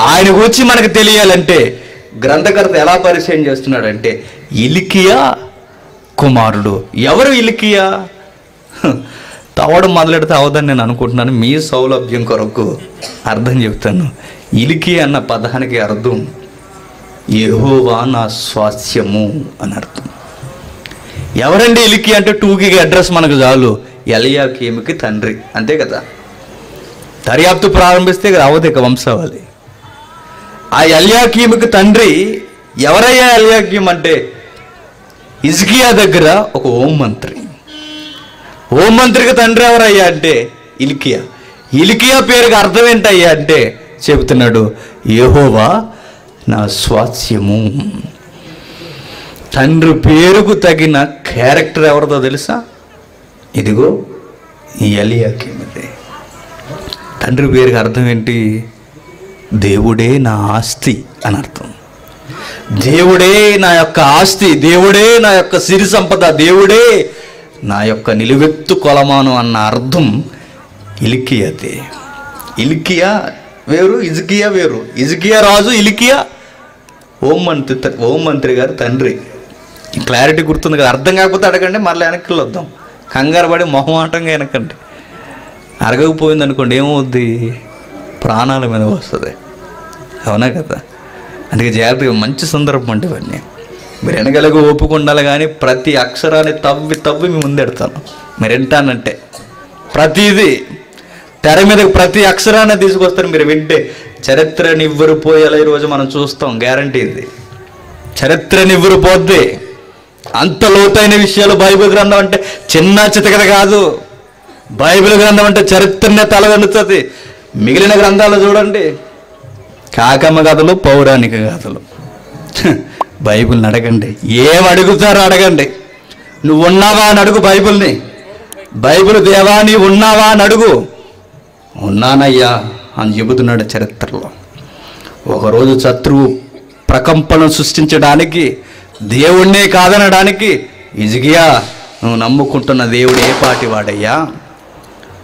ఆయన గురించి మనకు తెలియాలంటే గ్రంథకర్త ఎలా పరిచయం చేస్తున్నాడంటే హిల్కియా కుమారుడు. ఎవరు హిల్కియా? తవ్వడం మొదలెడితే అవదని నేను అనుకుంటున్నాను. మీ సౌలభ్యం కొరకు అర్థం చెప్తాను. హిల్కియా అన్న పదానికి అర్థం యెహోవా నా స్వాస్థ్యము అని అర్థం. ఎవరండి హిల్కియా అంటే 2కి అడ్రస్ మనకు చాలు. ఎల్యాకీముకి తండ్రి, అంతే కదా. దర్యాప్తు ప్రారంభిస్తే అవదు ఇక వంశావళి. ఆ ఎల్యాకీముకి తండ్రి ఎవరయ్యా? ఎల్యాకీం అంటే హిజ్కియా దగ్గర ఒక హోం మంత్రికి తండ్రి ఎవరయ్యా అంటే హిల్కీయా. హిల్కీయా పేరుకి అర్థం ఏంటయ్యా అంటే చెబుతున్నాడు, యెహోవా నా స్వాస్యము. తండ్రి పేరుకు తగిన క్యారెక్టర్ ఎవరిదో తెలుసా? ఇదిగో ఎలియాకీముదే. తండ్రి పేరుకి అర్థం ఏంటి? దేవుడే నా ఆస్తి అని అర్థం. దేవుడే నా యొక్క ఆస్తి, దేవుడే నా యొక్క సిరి సంపద, దేవుడే నా యొక్క నిలువెత్తు కొలమాను అన్న అర్థం హిల్కీయాదే. హిల్కీయా వేరు, హిజ్కియా వేరు. హిజ్కియా రాజు, హిల్కీయా హోం మంత్రి గారు తండ్రి. క్లారిటీ గుర్తుంది కదా? అర్థం కాకపోతే అడగండి, మళ్ళీ వెనక్కి వద్దాం. కంగారు పడి మొహమాటంగా వెనకండి. అరగకపోయింది అనుకోండి ఏమవుద్ది? ప్రాణాల మీద వస్తుంది. అవునా కదా? అందుకే జాగ్రత్తగా, మంచి సందర్భం అంటే ఇవన్నీ మీరు వెనగలగా ఓపిక ఉండాలి. కానీ ప్రతి అక్షరాన్ని తవ్వి మీ ముందెడతాను. మీరు వింటానంటే ప్రతిదీ తెర మీద ప్రతి అక్షరాన్ని తీసుకొస్తారు. మీరు వింటే చరిత్ర నివ్వరిపోయేలా ఈరోజు మనం చూస్తాం. గ్యారంటీ ఇది. చరిత్ర నివ్వరిపోద్ది. అంత లోతైన విషయాలు బైబిల్ గ్రంథం అంటే చిన్న చితకడ కాదు. బైబిల్ గ్రంథం అంటే చరిత్రనే తలవెన్నుతుంది. మిగిలిన గ్రంథాలు చూడండి, కాకమ్మ కథలు, పౌరాణిక కథలు. బైబిల్ని అడగండి, ఏం అడుగుతారో అడగండి. నువ్వు ఉన్నావా అని అడుగు బైబిల్ని. బైబిల్ దేవా నీ ఉన్నావా అని అడుగు. ఉన్నానయ్యా అని చెబుతున్నాడు చరిత్రలో. ఒకరోజు శత్రువు ప్రకంపనం సృష్టించడానికి, దేవుణ్ణే కాదనడానికి, హిజ్కియా నువ్వు నమ్ముకుంటున్న దేవుడు ఏ పాటి వాడయ్యా?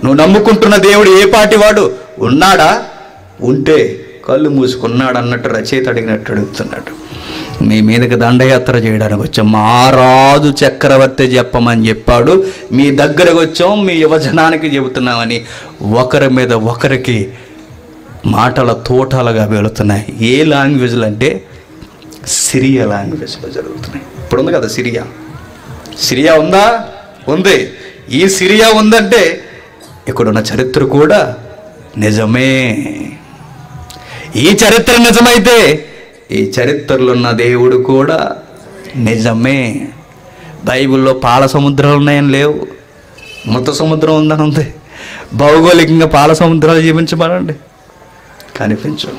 నువ్వు నమ్ముకుంటున్న దేవుడు ఏ పాటి వాడు? ఉన్నాడా? ఉంటే కళ్ళు మూసుకున్నాడు అన్నట్టు రచయిత అడిగినట్టు అడుగుతున్నాడు. మీ మీదకి దండయాత్ర చేయడానికి వచ్చాం, మహారాజు చక్రవర్తి చెప్పమని చెప్పాడు, మీ దగ్గరకు వచ్చాం, మీ యువజనానికి చెబుతున్నామని ఒకరి మీద ఒకరికి మాటల తోటాలుగా వెళుతున్నాయి. ఏ లాంగ్వేజ్లు అంటే సిరియా లాంగ్వేజ్లో జరుగుతున్నాయి. ఇప్పుడు ఉంది కదా సిరియా ఉందా? ఉంది. ఈ సిరియా ఉందంటే ఇక్కడున్న చరిత్ర కూడా నిజమే. ఈ చరిత్ర నిజమైతే ఈ చరిత్రలో ఉన్న దేవుడు కూడా నిజమే. బైబిల్లో పాల సముద్రాలు ఉన్నాయని లేవు, మృత సముద్రం ఉందని ఉంది. భౌగోళికంగా పాల సముద్రాలు జీవించమనండి, కనిపించు.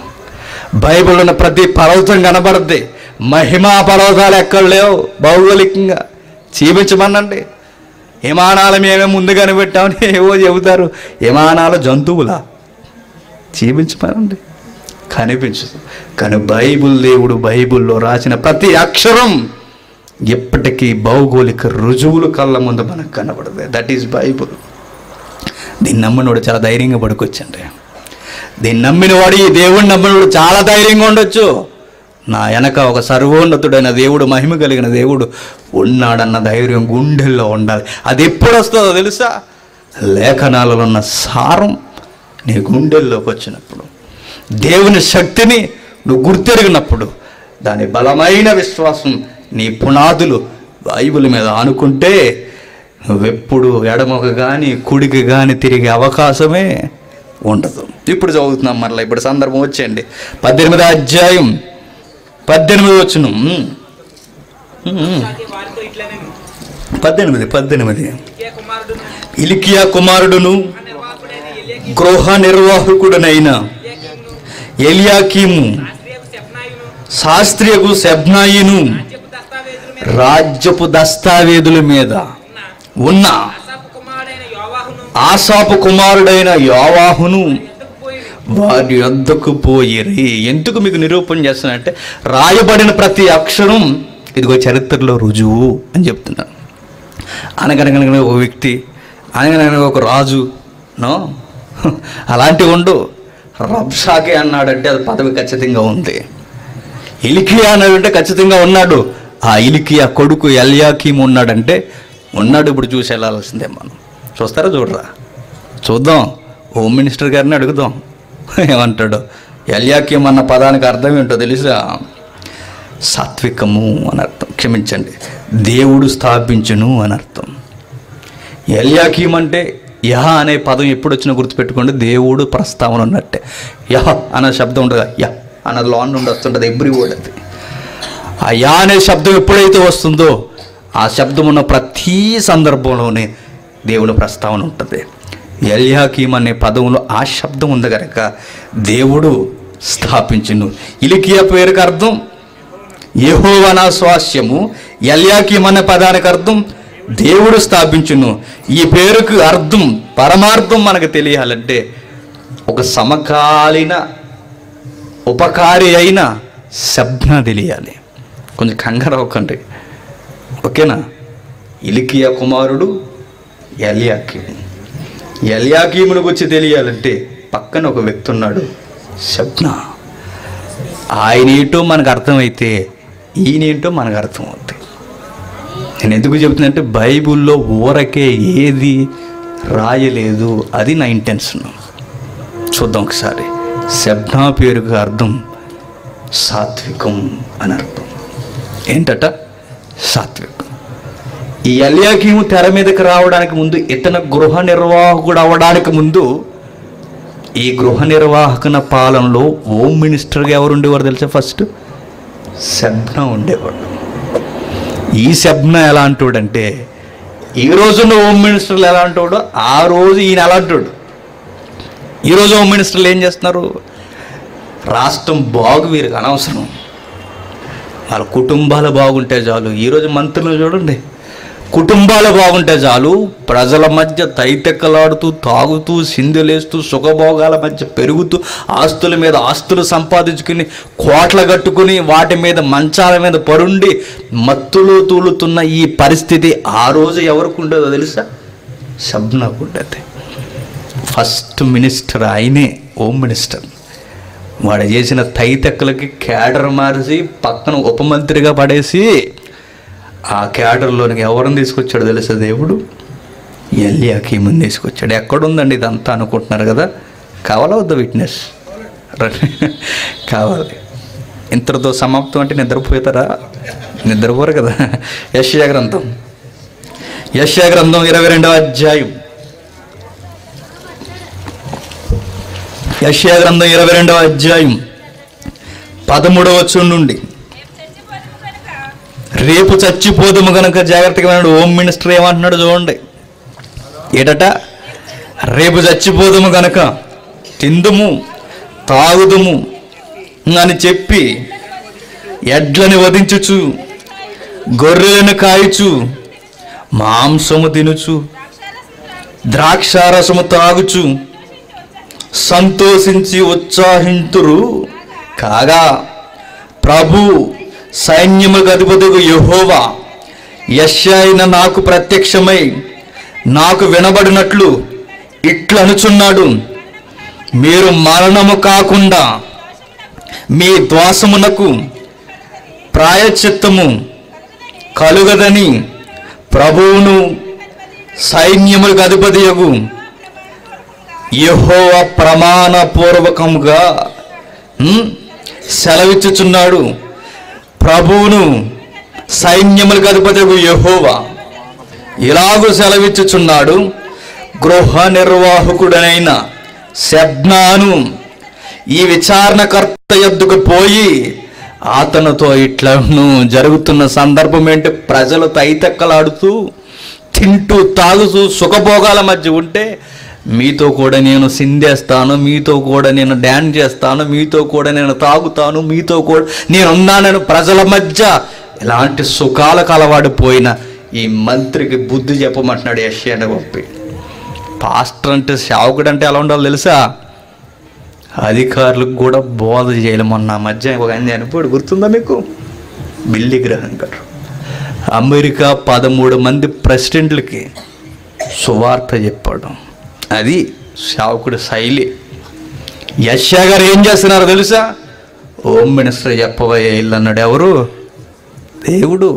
బైబిల్లో ఉన్న ప్రతి పర్వతం కనబడుద్ది. మహిమా పర్వతాలు ఎక్కడ లేవు భౌగోళికంగా. జీవించమనండి. విమానాలు మేమే ముందు కనిపెట్టామని ఏవో చెబుతారు. విమానాలు జంతువులా? జీవించమనండి, కనిపించదు. కానీ దేవుడు బైబిల్లో రాసిన ప్రతి అక్షరం ఎప్పటికీ భౌగోళిక రుజువులు కళ్ళ ముందు మనకు కనబడదు. That is Bible. దీన్ని నమ్మినవాడు చాలా ధైర్యంగా పడుకోవచ్చండి. దీన్ని నమ్మినవాడు, ఈ దేవుడిని నమ్మినవాడు చాలా ధైర్యంగా ఉండొచ్చు. నా వెనక ఒక సర్వోన్నతుడైన దేవుడు, మహిమ కలిగిన దేవుడు ఉన్నాడన్న ధైర్యం గుండెల్లో ఉండాలి. అది ఎప్పుడు వస్తుందో తెలుసా? లేఖనాలలో ఉన్న సారం నీ గుండెల్లోకి వచ్చినప్పుడు, దేవుని శక్తిని నువ్వు గుర్తెరిగినప్పుడు, దాని బలమైన విశ్వాసం నీ పునాదులు బైబిల్ మీద ఆనుకుంటే నువ్వెప్పుడు ఎడమకు కానీ కుడికి కానీ తిరిగే అవకాశమే ఉండదు. ఇప్పుడు చదువుతున్నాం మరలా. ఇప్పుడు సందర్భం వచ్చేయండి. 18వ అధ్యాయం 18వ వచనం. 18 హిల్కీయా కుమారుడును గృహ నిర్వాహకుడునైన ఎలియాకీము, శాస్త్రియకు షెబ్నాయిను రాజ్యపు దస్తావేదుల మీద ఉన్న ఆసాపు కుమారుడైన యోవాహును వారి యొద్దకు పోయిరి. ఎందుకు మీకు నిరూపణ చేస్తున్నానంటే, రాయబడిన ప్రతి అక్షరం ఇదిగో చరిత్రలో రుజువు అని చెప్తున్నాను. అనగనగనగా ఒక వ్యక్తి, అనగనగనగా ఒక రాజు నో అలాంటివి ఉండు. రబ్షాకే అన్నాడంటే అది పదవి ఖచ్చితంగా ఉంది. హిల్కీయా అన్నాడంటే ఖచ్చితంగా ఉన్నాడు. ఆ హిల్కీయా కొడుకు ఎలియాకీము ఉన్నాడంటే ఉన్నాడు. ఇప్పుడు చూసి వెళ్ళాల్సిందే మనం. చూస్తారా? చూడరా? చూద్దాం. హోమ్ మినిస్టర్ గారిని అడుగుదాం ఏమంటాడు. ఎలియాకీము అన్న పదానికి అర్థం ఏంటో తెలుసా? సాత్వికము అని అర్థం. క్షమించండి, దేవుడు స్థాపించును అని అర్థం. ఎలియాకీము అంటే యహ అనే పదం ఎప్పుడు వచ్చినా గుర్తుపెట్టుకోండి, దేవుడు ప్రస్తావన ఉన్నట్టే. యహ అనే శబ్దం ఉంటుంది, యహ అన్నది లోన్ నుండి వస్తుంటుంది, ఎవ్రీ వర్డ్ అది. ఆ యా అనే శబ్దం ఎప్పుడైతే వస్తుందో ఆ శబ్దం ఉన్న ప్రతి సందర్భంలోనే దేవుని ప్రస్తావన ఉంటుంది. ఎల్యాకీం అనే పదంలో ఆ శబ్దం ఉంది కనుక దేవుడు స్థాపించును. ఇలికియా పేరుకి అర్థం యెహోవా నా స్వాస్యము. ఎల్యాకీం అనే పదానికి అర్థం దేవుడు స్థాపించును. ఈ పేరుకు అర్థం పరమార్థం మనకు తెలియాలంటే ఒక సమకాలీన ఉపకారి అయిన శబ్న తెలియాలి. కొంచెం కంగారు అవ్వకండి, ఓకేనా? ఇలికియా కుమారుడు ఎల్యాకీం. ఎల్యాకీమును గురించి తెలియాలంటే పక్కన ఒక వ్యక్తి ఉన్నాడు, శబ్న. ఆయన ఏంటో మనకు అర్థమైతే ఈయనేంటో మనకు అర్థమవుతుంది. నేను ఎందుకు చెబుతున్నానంటే బైబిల్లో ఊరకే ఏది రాయలేదు, అది నా ఇంటెన్షన్. చూద్దాం ఒకసారి. శబ్నా పేరుకు అర్థం సాత్వికం అని అర్థం. ఏంటట? సాత్వికం. ఈ ఎల్యాకీము తెర మీదకి రావడానికి ముందు, ఇతను గృహ నిర్వాహకుడు అవ్వడానికి ముందు, ఈ గృహ నిర్వాహకుల పాలనలో హోమ్ మినిస్టర్గా ఎవరు ఉండేవారు తెలుసా? ఫస్ట్ శబ్నా ఉండేవాడు. ఈ శబ్నా ఎలా అంటాడంటే, ఈ రోజున్న హోమ్ మినిస్టర్లు ఎలా అంటాడో ఆ రోజు ఈయన ఎలా అంటాడు. ఈరోజు హోమ్ మినిస్టర్లు ఏం చేస్తున్నారు? రాష్ట్రం బాగు వీరికి అనవసరం, వాళ్ళ కుటుంబాలు బాగుంటే చాలు. ఈరోజు మంత్రులు చూడండి, కుటుంబాలు బాగుంటే చాలు, ప్రజల మధ్య తైతెక్కలాడుతూ, తాగుతూ, సింధులేస్తూ, సుఖభోగాల మధ్య పెరుగుతూ, ఆస్తుల మీద ఆస్తులు సంపాదించుకుని, కోట్ల కట్టుకుని, వాటి మీద మంచాల మీద పరుండి మత్తులో తూలుతున్న ఈ పరిస్థితి ఆ రోజు ఎవరికి ఉండేదో తెలుసా? శబ్నాకు ఉండేది. ఫస్ట్ మినిస్టర్ ఆయనే, హోమ్ మినిస్టర్. వాడు చేసిన తైతెక్కలకి క్యాడర్ మార్చి పక్కన ఉపమంత్రిగా పడేసి ఆ క్యాడర్లోనికి ఎవరిని తీసుకొచ్చాడు తెలుసా? దేవుడు ఎల్యాకీముని తీసుకొచ్చాడు. ఎక్కడుందండి ఇదంతా అనుకుంటున్నారు కదా? కావాలా వద్ద విట్నెస్? కావాలి. ఇంతటితో సమాప్తం అంటే నిద్రపోతారా? నిద్రపోరు కదా. యెషయా గ్రంథం 22వ అధ్యాయం. యెషయా గ్రంథం 22వ అధ్యాయం 13వ వచనం నుండి, రేపు చచ్చిపోదుము కనుక జాగ్రత్తగా వినండి. హోమ్ మినిస్టర్ ఏమంటున్నాడు చూడండి. ఏటట? రేపు చచ్చిపోదుము కనుక తిందుము తాగుదుము అని చెప్పి ఎడ్లని వధించుచు, గొర్రెలను కాయుచు, మాంసము తినుచు, ద్రాక్షారసము తాగుచు సంతోషించి ఉత్సాహింతురు కాగా, ప్రభు సైన్యములకు అధిపతియగు యెహోవా యెషయా నాకు ప్రత్యక్షమై నాకు వినబడినట్లు ఇట్లనుచున్నాడు, మీరు మరణము కాకుండా మీ దోషమునకు ప్రాయశ్చిత్తము కలుగదని ప్రభువును సైన్యములకు అధిపతియగు యెహోవా ప్రమాణపూర్వకముగా సెలవిచ్చుచున్నాడు. ప్రభువును సైన్యములకు అధిపతియగు యెహోవా ఇలాగూ సెలవిచ్చుచున్నాడు, గృహ నిర్వాహకుడనైన శబ్నాను ఈ విచారణకర్త యొద్దకు పోయి అతనితో ఇట్లను జరుగుతున్న సందర్భం ఏంటి? ప్రజలు తైతెక్కలాడుతూ, తింటూ, తాగుతూ, సుఖభోగాల మధ్య ఉంటే, మీతో కూడా నేను సిందేస్తాను, మీతో కూడా నేను డ్యాన్స్ చేస్తాను, మీతో కూడా నేను తాగుతాను, మీతో కూడా నేను ఉన్నానని ప్రజల మధ్య ఇలాంటి సుఖాలకు అలవాడిపోయిన ఈ మంత్రికి బుద్ధి చెప్పమంటున్నాడు యెషయాని పంపి. పాస్టర్ అంటే, సేవకుడు అంటే ఎలా ఉండాలో తెలుసా? అధికారులకు కూడా బోధ చేయాలి. మొన్న మధ్య ఒక ఆయన చనిపోయాడు, గుర్తుందా మీకు? బిల్లీ గ్రహం గారు. అమెరికా 13 మంది ప్రెసిడెంట్లకి సువార్త చెప్పాడు. అది సేవకుడి శైలి. యెషయా గారు ఏం చేస్తున్నారు తెలుసా? హోమ్ మినిస్టర్ చెప్పబోయే ఇల్లు అన్నాడు. ఎవరు? దేవుడు.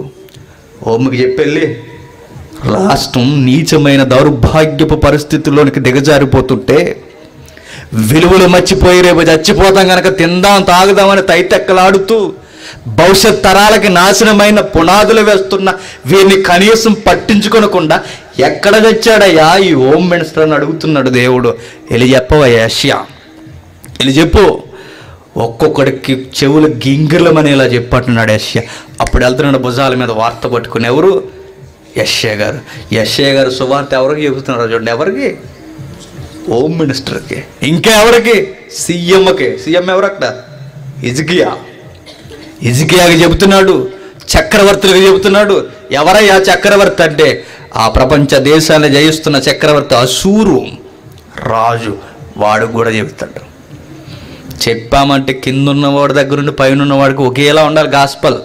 హోమ్కి చెప్పెళ్ళి రాష్ట్రం నీచమైన దౌర్భాగ్యపు పరిస్థితుల్లోనికి దిగజారిపోతుంటే, విలువలు మర్చిపోయి రేపు చచ్చిపోతాం కనుక తిందాం తాగుదామని తైతెక్కలాడుతూ, భవిష్యత్ తరాలకి నాశనమైన పునాదులు వేస్తున్న వీరిని కనీసం పట్టించుకోనకుండా ఎక్కడ తెచ్చాడయ్యా ఈ హోమ్ మినిస్టర్ అని అడుగుతున్నాడు దేవుడు. వెళ్ళి చెప్పవయ్యా యెషయా, వెళ్ళి చెప్పు. ఒక్కొక్కడికి చెవులు గింగిర్లమనేలా చెప్పట్టున్నాడు యెషయా. అప్పుడు వెళ్తున్నాడు భుజాల మీద వార్త పట్టుకుని. ఎవరు? యెషయా గారు సువార్త ఎవరికి చెబుతున్నారు చూడండి. ఎవరికి? హోమ్ మినిస్టర్కి. ఇంకా ఎవరికి? సీఎంకి. సీఎం ఎవరక్కడ? హిజ్కియాకి చెబుతున్నాడు, చక్రవర్తులకు చెబుతున్నాడు. ఎవరయ్యా చక్రవర్తి అంటే ఆ ప్రపంచ దేశాన్ని జయిస్తున్న చక్రవర్తి అశూరు రాజు. వాడు కూడా చెబుతాడు. చెప్పామంటే కింద ఉన్నవాడి దగ్గర నుండి పైన ఉన్నవాడికి ఒకేలా ఉండాలి గాస్పల్.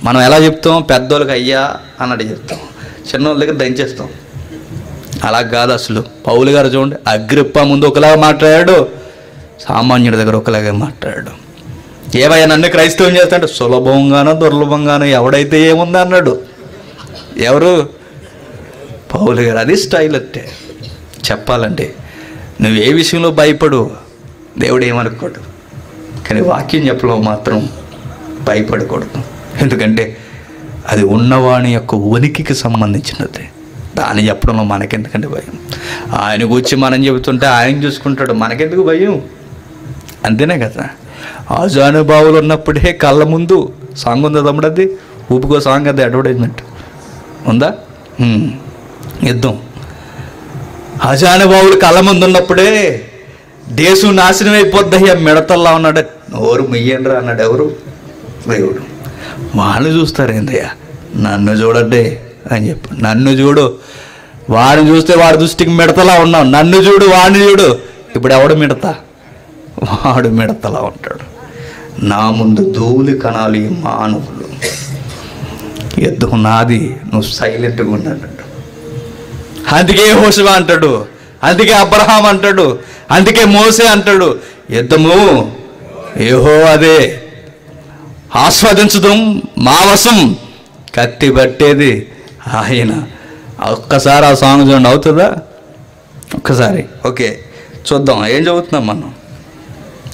మనం ఎలా చెప్తాం? పెద్దోళ్ళకి అయ్యా అన్నట్టు చెప్తాం, చిన్నోళ్ళ దగ్గర దంచేస్తాం. అలా కాదు అసలు. పౌలు గారు చూడండి, అగ్రిప్ప ముందు ఒకలాగా మాట్లాడాడు, సామాన్యుడి దగ్గర ఒకలాగా మాట్లాడాడు. ఏవయ్యా నన్ను క్రైస్తవం చేస్తాడు? సులభంగానో దుర్లభంగానో ఎవడైతే ఏముంది అన్నాడు. ఎవరు? పౌలు గారు. అది స్టైల్ అంటే చెప్పాలంటే. నువ్వు ఏ విషయంలో భయపడు, దేవుడు ఏమనుకోడు. కానీ వాక్యం చెప్పలో మాత్రం భయపడకూడదు. ఎందుకంటే అది ఉన్నవాని యొక్క ఉనికికి సంబంధించినది. దాన్ని చెప్పడంలో మనకెందుకంటే భయం? ఆయన కూర్చి మనం చెబుతుంటే ఆయన చూసుకుంటాడు, మనకెందుకు భయం? అంతేనే కదా. ఆజానుభావులు ఉన్నప్పుడే కళ్ళ ముందు సాంగ్ ఉందా తమ్ముడు? అది ఊపుకో సాంగ్, అది అడ్వర్టైజ్మెంట్ ఉందా? యుద్ధం. ఆజానుభావులు కళ్ళ ముందు ఉన్నప్పుడే దేశం నాశనం అయిపోద్దయ్యా, మిడతల్లా ఉన్నాడు. నోరు మెయ్యండ్రా అన్నాడు. ఎవరు? దేవుడు. వాళ్ళు చూస్తారేందయ్యా, నన్ను చూడండి అని చెప్పు. నన్ను చూడు, వాడిని చూస్తే వాడి దృష్టికి మిడతలా ఉన్నావు. నన్ను చూడు, వాడిని చూడు. ఇప్పుడు ఎవడు మిడత? వాడు మిడతలా ఉంటాడు. నా ముందు ధూళి కణాలు ఈ మానవులు. యుద్ధం నాది, నువ్వు సైలెంట్గా ఉన్నాడు. అందుకే యెహోషువ అంటాడు, అందుకే అబ్రహాం అంటాడు, అందుకే మోసే అంటాడు, యుద్ధము యెహోవాదే, ఆస్వాదించడం మా వశం, కత్తి పట్టేది ఆయన. ఒక్కసారి ఆ సాంగ్ చూడండి, అవుతుందా? ఒక్కసారి ఓకే చూద్దాం. ఏం చదువుతున్నాం మనం?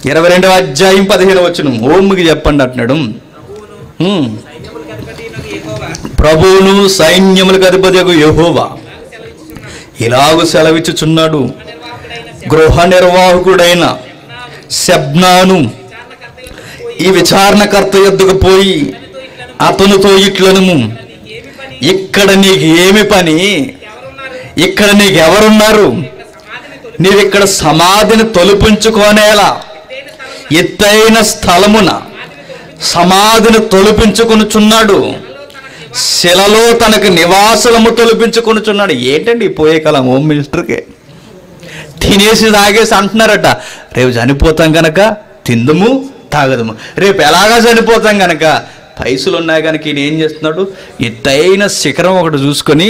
22వ అధ్యాయం 15వ వచనం. ఓమ్కి చెప్పండి అంటున్నాడు. ప్రభువును సైన్యములకు అధిపతియగు యెహోవా ఇలాగు సెలవిచ్చుచున్నాడు, గృహ నిర్వాహకుడైన శెబ్నాను ఈ విచారణకర్త యొద్దకు పోయి అతనితో ఇట్లనుము, ఇక్కడ నీకు ఏమి పని? ఇక్కడ నీకెవరున్నారు? నీవిక్కడ సమాధిని తొలిపించుకోనేలా ఎత్తైన స్థలమున సమాధిని తొలిపించుకొనుచున్నాడు, శిలలో తనకు నివాసము తొలిపించుకొనుచున్నాడు. ఏంటండి పోయే కాలం హోమ్ మినిస్టర్కి? తినేసి తాగేసి అంటున్నారట, రేపు చనిపోతాం కనుక తిందుము తాగదము, రేపు ఎలాగా చనిపోతాం కనుక. పైసలు ఉన్నాయి కనుక ఈయన ఏం చేస్తున్నాడు? ఎత్తైన శిఖరం ఒకటి చూసుకొని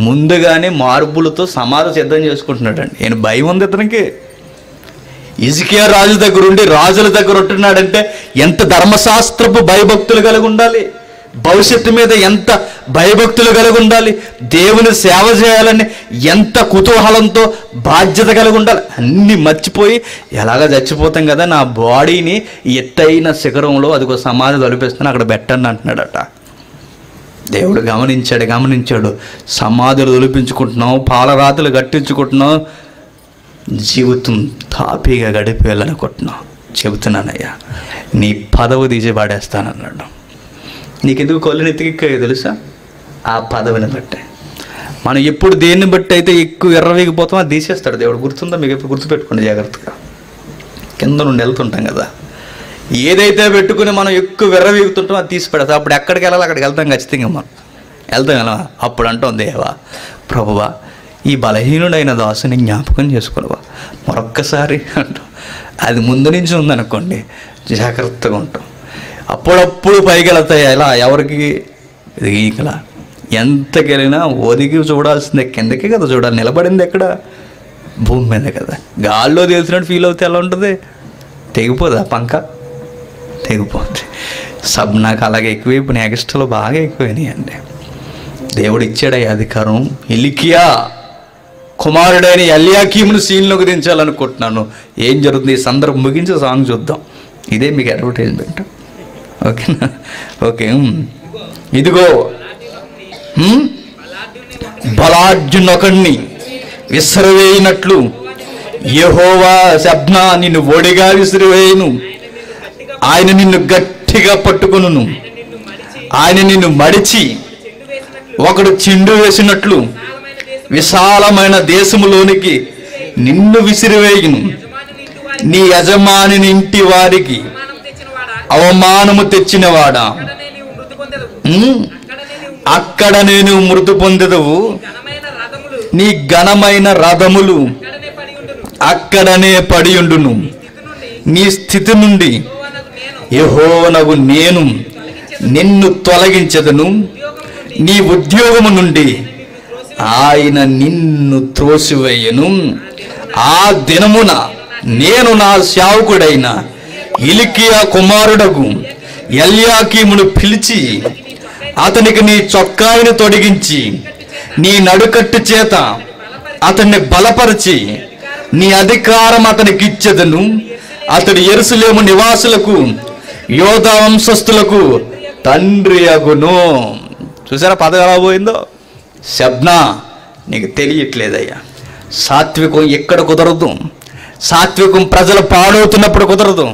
ముందుగానే మార్బులతో సమాధి సిద్ధం చేసుకుంటున్నాడు అండి. ఈయన భయం ఉంది ఇతనికి. హిజ్కియా రాజు దగ్గర ఉండి రాజుల దగ్గర ఉంటున్నాడంటే ఎంత ధర్మశాస్త్రపు భయభక్తులు కలిగి ఉండాలి, భవిష్యత్తు మీద ఎంత భయభక్తులు కలిగి ఉండాలి, దేవుని సేవ చేయాలని ఎంత కుతూహలంతో బాధ్యత కలిగి ఉండాలి. అన్నీ మర్చిపోయి ఎలాగ చచ్చిపోతాం కదా, నా బాడీని ఎత్తైన శిఖరంలో అదిగో సమాధి తొలిపిస్తాను, అక్కడ పెట్టండి అంటున్నాడట. దేవుడు గమనించాడు. సమాధులు తొలిపించుకుంటున్నాం, పాలరాతులు కట్టించుకుంటున్నాం, జీవితం తాపీగా గడిపేయాలనుకుంటున్నావు. చెబుతున్నానయ్యా, నీ పదవి తీసి పాడేస్తానన్నాడు. నీకెందుకు కొల్లు నెత్తికెక్కాయో తెలుసా? ఆ పదవిని బట్టే. మనం ఎప్పుడు దేన్ని బట్టి అయితే ఎక్కువ ఎర్రవీగిపోతాం అది తీసేస్తాడు దేవుడు. గుర్తుందా మీకు? ఎప్పుడు గుర్తుపెట్టుకోండి జాగ్రత్తగా. కింద నుండి వెళ్తుంటాం కదా, ఏదైతే పెట్టుకుని మనం ఎక్కువ ఎర్రవీగుతుంటాం అది తీసి పెడతాం. అప్పుడు ఎక్కడికి వెళ్ళాలి అక్కడికి వెళ్తాం ఖచ్చితంగా. మనం వెళ్తాం కదా, అప్పుడు అంటాం, దేవా ప్రభువా ఈ బలహీనుడైన దాసుని జ్ఞాపకం చేసుకోవా మరొక్కసారి అంటాం. అది ముందు నుంచి ఉందనుకోండి, జాగ్రత్తగా ఉంటాం. అప్పుడప్పుడు పైకి వెళ్తాయి. ఎలా? ఎవరికి? ఇది ఇలా ఎంతకెళ్ళినా ఒదిగి చూడాల్సిందే, కిందకే కదా చూడాలి. నిలబడింది ఎక్కడ? భూమి మీద కదా. గాల్లో తెలిసినట్టు ఫీల్ అవుతే ఎలా ఉంటుంది? తెగిపోదా పంక? తెగిపోద్ది. నాకు అలాగే ఎక్కువైపోయినాయి, ఎక్స్ట్రాలో బాగా ఎక్కువైనాయి అండి. దేవుడు ఇచ్చాడు అధికారం. హిల్కియా కుమారుడైన ఎల్యాకీమును సీన్లోకి దించాలనుకుంటున్నాను. ఏం జరుగుతుంది? ఈ సందర్భం ముగించి సాంగ్ చూద్దాం. ఇదే మీకు అడ్వర్టైజ్మెంట్, ఓకేనా? ఓకే. ఇదిగో బలాఢ్యునొకణ్ణి విసిరివేయినట్లు యెహోవా శబ్నా నిన్ను ఒడిగా విసిరివేయును, ఆయన నిన్ను గట్టిగా పట్టుకొనును, ఆయన నిన్ను మడిచి ఒకడు చిండు వేసినట్లు విశాలమైన దేశములోనికి నిన్ను విసిరివేయును. నీ యజమాని ఇంటి వారికి అవమానము తెచ్చినవాడా, అక్కడ నేను మృతి పొందెదవు. నీ ఘనమైన రథములు అక్కడనే పడియుండును. నీ స్థితి నుండి యెహోవానగు నేను నిన్ను తొలగించెదను. నీ ఉద్యోగము నుండి ఆయన నిన్ను త్రోసివేయను. ఆ దినమున నేను నా సేవకుడైన హిల్కీయా కుమారుడగు ఎల్యాకీమును పిలిచి అతనికి నీ చొక్కాయిని తొడిగించి నీ నడుకట్టు చేత అతన్ని బలపరిచి నీ అధికారం అతనికి ఇచ్చెదను. అతడు యెరూషలేము నివాసులకు యోధా వంశస్థులకు తండ్రి అగును. చూసారా పదవి ఎలా పోయిందో? శబ్నా, నీకు తెలియట్లేదయ్యా. సాత్వికం ఎక్కడ కుదరదు. సాత్వికం ప్రజలు పాడవుతున్నప్పుడు కుదరదు.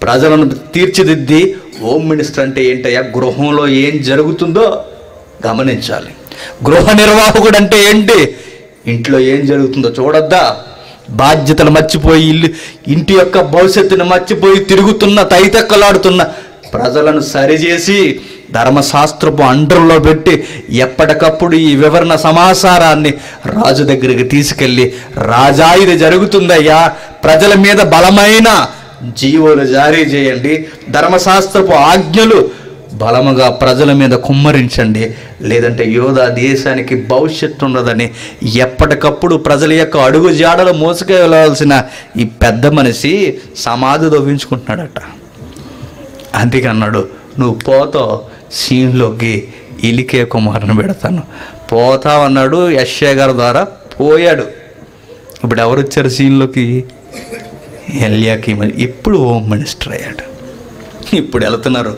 ప్రజలను తీర్చిదిద్ది హోమ్ మినిస్టర్ అంటే ఏంటయ్యా? గృహంలో ఏం జరుగుతుందో గమనించాలి. గృహ నిర్వాహకుడు అంటే ఏంటి? ఇంట్లో ఏం జరుగుతుందో చూడొద్దా? బాధ్యతలు మర్చిపోయి ఇంటి యొక్క భవిష్యత్తును మర్చిపోయి తిరుగుతున్న తైతక్కలాడుతున్న ప్రజలను సరిచేసి ధర్మశాస్త్రపు అండర్లో పెట్టి ఎప్పటికప్పుడు ఈ వివరణ సమాచారాన్ని రాజు దగ్గరికి తీసుకెళ్ళి, రాజా ఇది జరుగుతుందయ్యా, ప్రజల మీద బలమైన జీవోలు జారీ చేయండి, ధర్మశాస్త్రపు ఆజ్ఞలు బలముగా ప్రజల మీద కుమ్మరించండి, లేదంటే యోధా దేశానికి భవిష్యత్తు ఉండదని ఎప్పటికప్పుడు ప్రజల యొక్క అడుగు జాడలు మోసుకెళ్ళాల్సిన ఈ పెద్ద మనిషి సమాధి దవ్వించుకుంటున్నాడట. అందుకే అన్నాడు, నువ్వు పోతావు సీన్లోకి, హిల్కీయా కుమారుని పెడతాను. పోతావన్నాడు యెషయా గారి ద్వారా, పోయాడు. ఇప్పుడు ఎవరు వచ్చారు సీన్లోకి? ఎల్యాకీము. ఇప్పుడు హోమ్ మినిస్టర్ అయ్యాడు. ఇప్పుడు వెళ్తున్నారు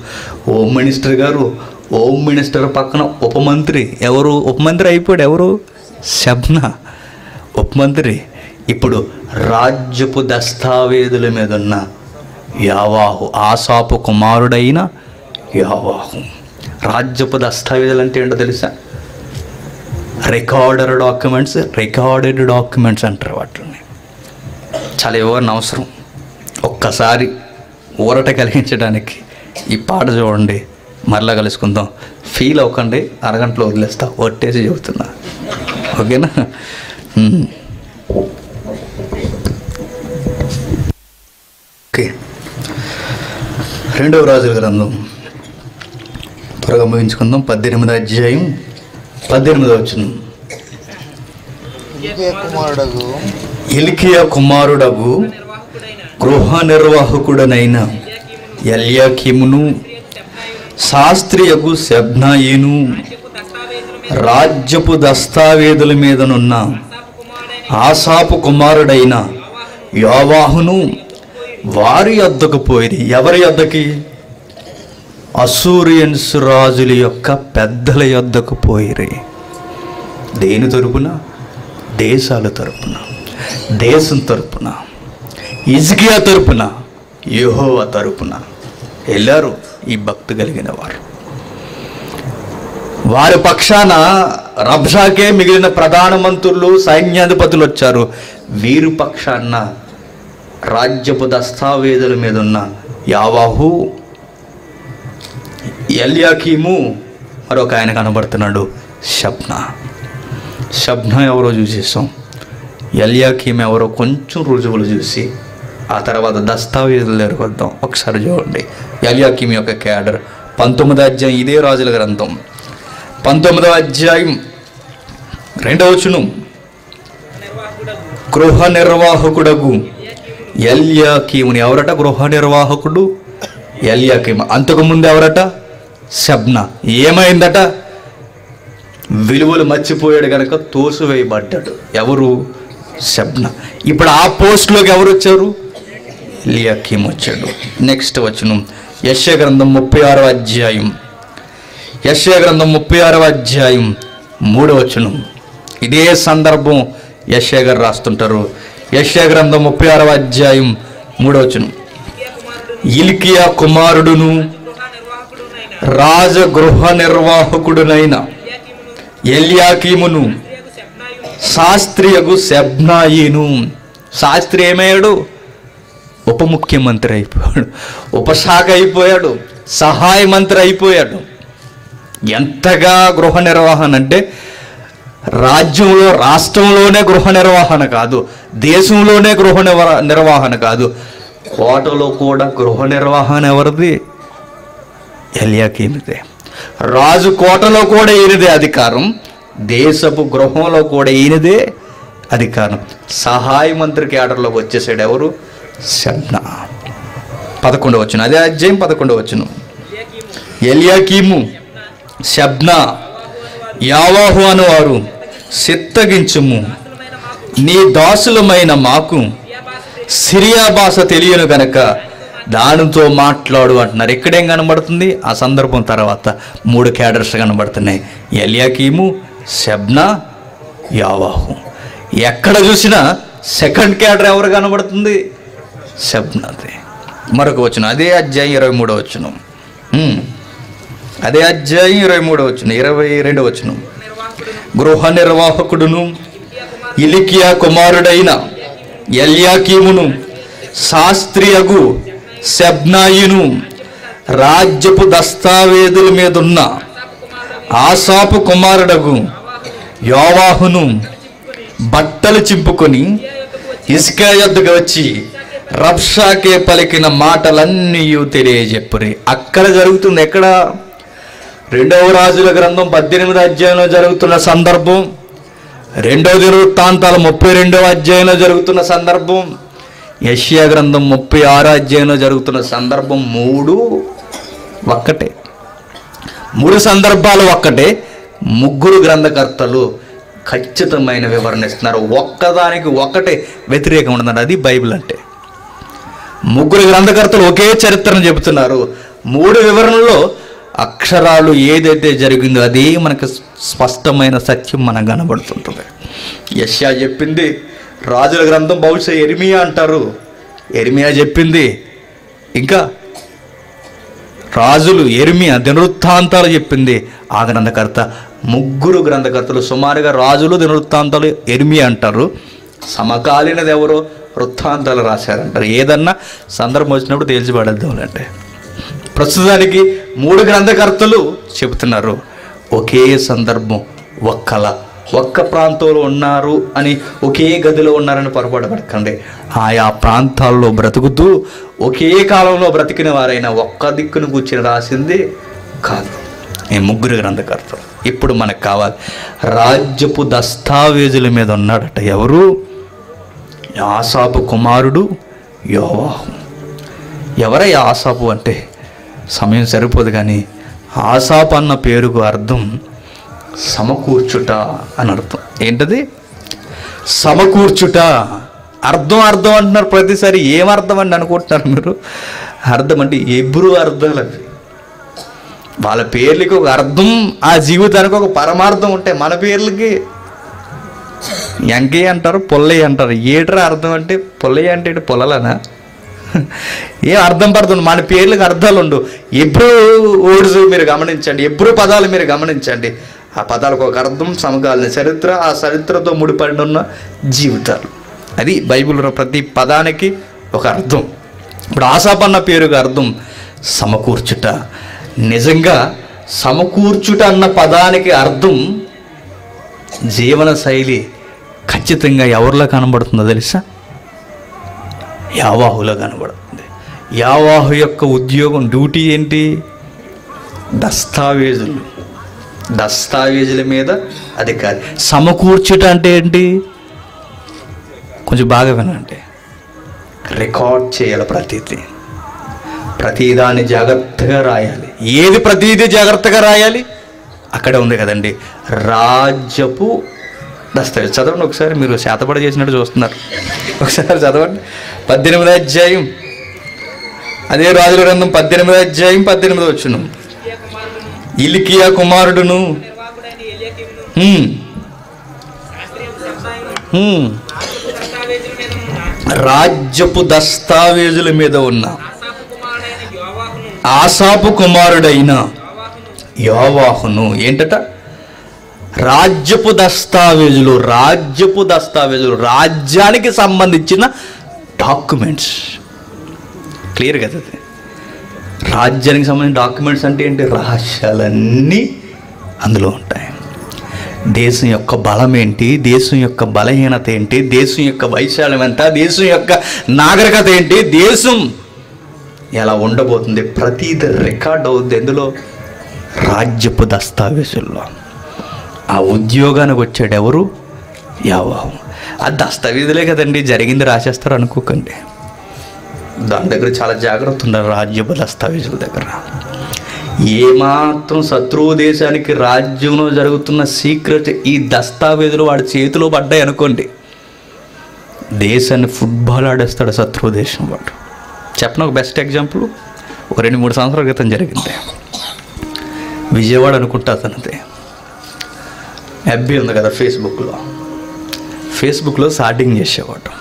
హోమ్ మినిస్టర్ గారు. హోమ్ మినిస్టర్ పక్కన ఉపమంత్రి. ఎవరు ఉపమంత్రి అయిపోయాడు? ఎవరు? శబ్నా ఉపమంత్రి. ఇప్పుడు రాజ్యపు దస్తావేజుల మీద ఉన్న యావాహు, ఆసాపు కుమారుడైన యావాహు. రాజ్యపు దస్తావేజులు అంటే ఏంటో తెలుసా? రికార్డెడ్ డాక్యుమెంట్స్ అంటారు వాటిని. చాలా ఎవరిని అవసరం. ఒక్కసారి ఊరట కలిగించడానికి ఈ పాట చూడండి. మరలా కలుసుకుందాం. ఫీల్ అవ్వకండి, అరగంటలో వదిలేస్తా, ఒట్టేసి చెబుతున్నా, ఓకేనా? ఓకే, 2వ రాజుల గ్రంథం త్వరగా ముగించుకుందాం. 18వ అధ్యాయం 18వ వచనం. హిల్కీయా కుమారుడగు గృహ నిర్వాహకుడనైన ఎల్యాకీమును, శాస్త్రియగు శబ్నాయిను, రాజ్యపు దస్తావేజుల మీదనున్న ఆసాపు కుమారుడైన యోవాహును వారి యొద్దకు పోయి. ఎవరి యొద్దకి? అసూరియన్స్ రాజుల యొక్క పెద్దల యొద్దకు పోయిరి. దేని తరపున? దేశాల తరపున, దేశం తరపున, హిజ్కియా తరపున, యెహోవా తరపున వెళ్ళారు ఈ భక్తి కలిగిన వారు. వారి పక్షాన రబ్షాకే మిగిలిన ప్రధానమంత్రులు, సైన్యాధిపతులు వచ్చారు. వీరి పక్షాన రాజ్యపు దస్తావేజుల మీద ఉన్న యావాహు, ఎల్యాకీము, మరొక ఆయన కనబడుతున్నాడు షబ్నా. షబ్నా ఎవరో చూసేసాం, ఎల్యాకీము ఎవరో కొంచెం రుజువులు చూసి ఆ తర్వాత దస్తావేజుల దగ్గరకు వద్దాం. ఒకసారి చూడండి ఎల్యాకీము యొక్క క్యాడర్. 19వ అధ్యాయం, ఇదే రాజుల గ్రంథం 19వ అధ్యాయం 2వ వచనం. గృహ నిర్వాహకుడగు ఎల్యాకీముని. ఎవరట గృహ నిర్వాహకుడు? ఎల్యాకీము. అంతకుముందు ఎవరట? షబ్నా. ఏమైందట? విలువలు మర్చిపోయాడు కనుక తోసివేయబడ్డాడు. ఎవరు? షబ్నా. ఇప్పుడు ఆ పోస్టులోకి ఎవరు వచ్చారు? ఎల్యాకీము వచ్చాడు. నెక్స్ట్ వచనం, యెషయా గ్రంథం 36వ అధ్యాయం. యెషయా గ్రంథం 36వ అధ్యాయం 3వ వచనం. ఇదే సందర్భం యెషయా గారు రాస్తుంటారు. యెషయా గ్రంథం 36వ అధ్యాయం 3వ వచనం. హిల్కీయా కుమారుడును రాజగృహ నిర్వాహకుడునైన ఎల్యాకీమును, శాస్త్రియగు శెబ్నాయిను. శాస్త్రి ఏమయ్యాడు? ఉప ముఖ్యమంత్రి అయిపోయాడు, ఉపశాఖ అయిపోయాడు, సహాయ మంత్రి అయిపోయాడు. ఎంతగా గృహ నిర్వహణ అంటే రాజ్యంలో, రాష్ట్రంలోనే గృహ నిర్వహణ కాదు, దేశంలోనే గృహ నిర్వహణ కాదు, కోటలో కూడా గృహ నిర్వహణ ఎవరిది? ఎల్యాకీముదే. రాజు కోటలో కూడా ఈయనదే అధికారం, దేశపు గృహంలో కూడా ఈయనదే అధికారం. సహాయ మంత్రి కేడర్లోకి వచ్చేసాడు ఎవరు? శెబ్నా. 11వ వచనం, అదే అధ్యాయం 11వ వచనం. ఎల్యాకీము, శెబ్నా, యావాహు అను వారు, సిత్తగించుము, నీ దాసులమైన మాకు సిరియా భాష తెలియను గనక దానితో మాట్లాడు అంటున్నారు. ఎక్కడేం కనబడుతుంది? ఆ సందర్భం తర్వాత 3 క్యాడర్స్ కనబడుతున్నాయి. ఎల్యాకీము, శెబ్నా, యావాహు. ఎక్కడ చూసినా సెకండ్ క్యాడర్ ఎవరు కనబడుతుంది? శెబ్నాదే. మరొక వచనం, అదే అధ్యాయం 23వ వచనం. అదే అధ్యాయం 23వ వచనం, 22వ వచనం. గృహ నిర్వాహకుడును ఇలికియా కుమారుడైన ఎల్యాకీమును, శాస్త్రియగు శెబ్నాయిను, రాజ్యపు దస్తావేదుల మీదున్న ఆసాపు కుమారుడగు యోవాహును బట్టలు చింపుకొని హిజ్కియా యొద్దకు వచ్చి రబ్షాకే పలికిన మాటలన్నీ తెలియజెప్పురి. అక్కడ జరుగుతుంది. ఎక్కడ? 2వ రాజుల గ్రంథం 18వ అధ్యాయంలో జరుగుతున్న సందర్భం, 2వ దినవృత్తాంతాలు 32వ అధ్యాయంలో జరుగుతున్న సందర్భం, యెషయా గ్రంథం 36వ అధ్యాయంలో జరుగుతున్న సందర్భం. 3 ఒక్కటే, 3 సందర్భాలు ఒక్కటే. 3 గ్రంథకర్తలు ఖచ్చితమైన వివరణ ఇస్తున్నారు. ఒక్కదానికి ఒకటే వ్యతిరేకం ఉండదు. అది బైబిల్ అంటే. 3 గ్రంథకర్తలు ఒకే చరిత్రను చెబుతున్నారు. 3 వివరణలో అక్షరాలు ఏదైతే జరిగిందో అదే మనకు స్పష్టమైన సత్యం మనకు కనబడుతుంటుంది. యెషయా చెప్పింది రాజుల గ్రంథం బహుశా యెరెమియా అంటారు, యెరెమియా చెప్పింది. ఇంకా రాజులు, యెరెమియా, దినవృత్తాంతాలు చెప్పింది ఆ గ్రంథకర్త. 3 గ్రంథకర్తలు సుమారుగా రాజులు, దినవృత్తాంతాలు యెరెమియా అంటారు, సమకాలీనది ఎవరో వృత్తాంతాలు రాశారంటారు. ఏదన్నా సందర్భం వచ్చినప్పుడు తేల్చిపడేద్దాం అంటే ప్రస్తుతానికి 3 గ్రంథకర్తలు చెబుతున్నారు ఒకే సందర్భం, ఒక్క ప్రాంతంలో ఉన్నారు అని, ఒకే గదిలో ఉన్నారని పొరపాటు పడకండి. ఆయా ప్రాంతాల్లో బ్రతుకుతూ ఒకే కాలంలో బ్రతికిన వారైనా ఒక్క దిక్కును కూర్చొని రాసింది కాదు ఈ 3 గ్రంథకర్తలు. ఇప్పుడు మనకు కావాలి రాజ్యపు దస్తావేజుల మీద ఉన్నాడట ఎవరు? ఆసాపు కుమారుడు యోవాహు. ఎవరై ఆసాపు అంటే సమయం సరిపోదు కానీ ఆసాపు అన్న పేరుకు అర్థం సమకూర్చుట అని అర్థం. ఏంటది? సమకూర్చుట. అర్థం అంటున్నారు ప్రతిసారి. ఏమర్థం అని అనుకుంటున్నారు మీరు? అర్థం అంటే ఎబ్రూ అర్థాలు అవి. వాళ్ళ పేర్లకి ఒక అర్థం, ఆ జీవితానికి ఒక పరమార్థం ఉంటాయి. మన పేర్లకి ఎంకే అంటారు, పొల్లయ్య అంటారు. ఏట్రా అర్థం అంటే? పొల్లయ్య అంటే పొలలనా? ఏం అర్థం పడుతుంది? మన పేర్లకు అర్థాలు ఉండవు. ఎబ్రూ వర్డ్స్ మీరు గమనించండి, ఎబ్రూ పదాలు మీరు గమనించండి. ఆ పదాలకు ఒక అర్థం, సమకాలీన చరిత్ర, ఆ చరిత్రతో ముడిపడి ఉన్న జీవితాలు. అది బైబిల్లో ప్రతి పదానికి ఒక అర్థం. ఇప్పుడు ఆసాపన్న పేరుకు అర్థం సమకూర్చుట. నిజంగా సమకూర్చుట అన్న పదానికి అర్థం జీవన శైలి ఖచ్చితంగా ఎవరిలో కనబడుతుందో తెలుసా? యావాహులో కనబడుతుంది. యావాహు యొక్క ఉద్యోగం, డ్యూటీ ఏంటి? దస్తావేజుల మీద అధికారి. సమకూర్చుట అంటే ఏంటి? కొంచెం బాగా వినండి. రికార్డ్ చేయాలి ప్రతిదాన్ని జాగ్రత్తగా రాయాలి. ఏది ప్రతిదీ జాగ్రత్తగా రాయాలి? అక్కడే ఉంది కదండి రాజ్యపు దస్తావేజ్. చదవండి ఒకసారి, మీరు శాతపడి చేసినట్టు చూస్తున్నారు. ఒకసారి చదవండి 18వ అధ్యాయం, అదే రాజుల గ్రంథం 18వ అధ్యాయం 18వ వచనం. ఇలికియా కుమారుడును రాజ్యపు దస్తావేజుల మీద ఉన్న ఆసాపు కుమారుడైన యోవాహును. ఏంటట? రాజ్యపు దస్తావేజులు, రాజ్యానికి సంబంధించిన డాక్యుమెంట్స్. క్లియర్ కదా అది? రాజ్యానికి సంబంధించిన డాక్యుమెంట్స్ అంటే ఏంటి? రహస్యాలన్నీ అందులో ఉంటాయి. దేశం యొక్క బలం ఏంటి, దేశం యొక్క బలహీనత ఏంటి, దేశం యొక్క వైశాల్యం ఎంత, దేశం యొక్క నాగరికత ఏంటి, దేశం ఎలా ఉండబోతుంది, ప్రతిదీ రికార్డ్ అవుద్ది ఎందులో? రాజ్యపు దస్తావేజుల్లో. ఆ ఉద్యోగానికి వచ్చాడు ఎవరు? యావాహు. ఆ దస్తావేజులే కదండి, జరిగింది రాసేస్తారు అనుకోకండి. దాని దగ్గర చాలా జాగ్రత్త ఉండాలి. రాజ్యపు దస్తావేజుల దగ్గర ఏమాత్రం శత్రువు దేశానికి రాజ్యంలో జరుగుతున్న సీక్రెట్ ఈ దస్తావేజులు వాడి చేతిలో పడ్డాయి అనుకోండి, దేశాన్ని ఫుట్బాల్ ఆడేస్తాడు శత్రువు దేశం వాడు. చెప్పిన ఒక బెస్ట్ ఎగ్జాంపుల్ ఒక 2-3 సంవత్సరాల క్రితం జరిగింది. విజయవాడ అనుకుంటా తనది. ఎఫ్బీ ఉంది కదా, ఫేస్బుక్లో సార్టింగ్ చేసేవాడు.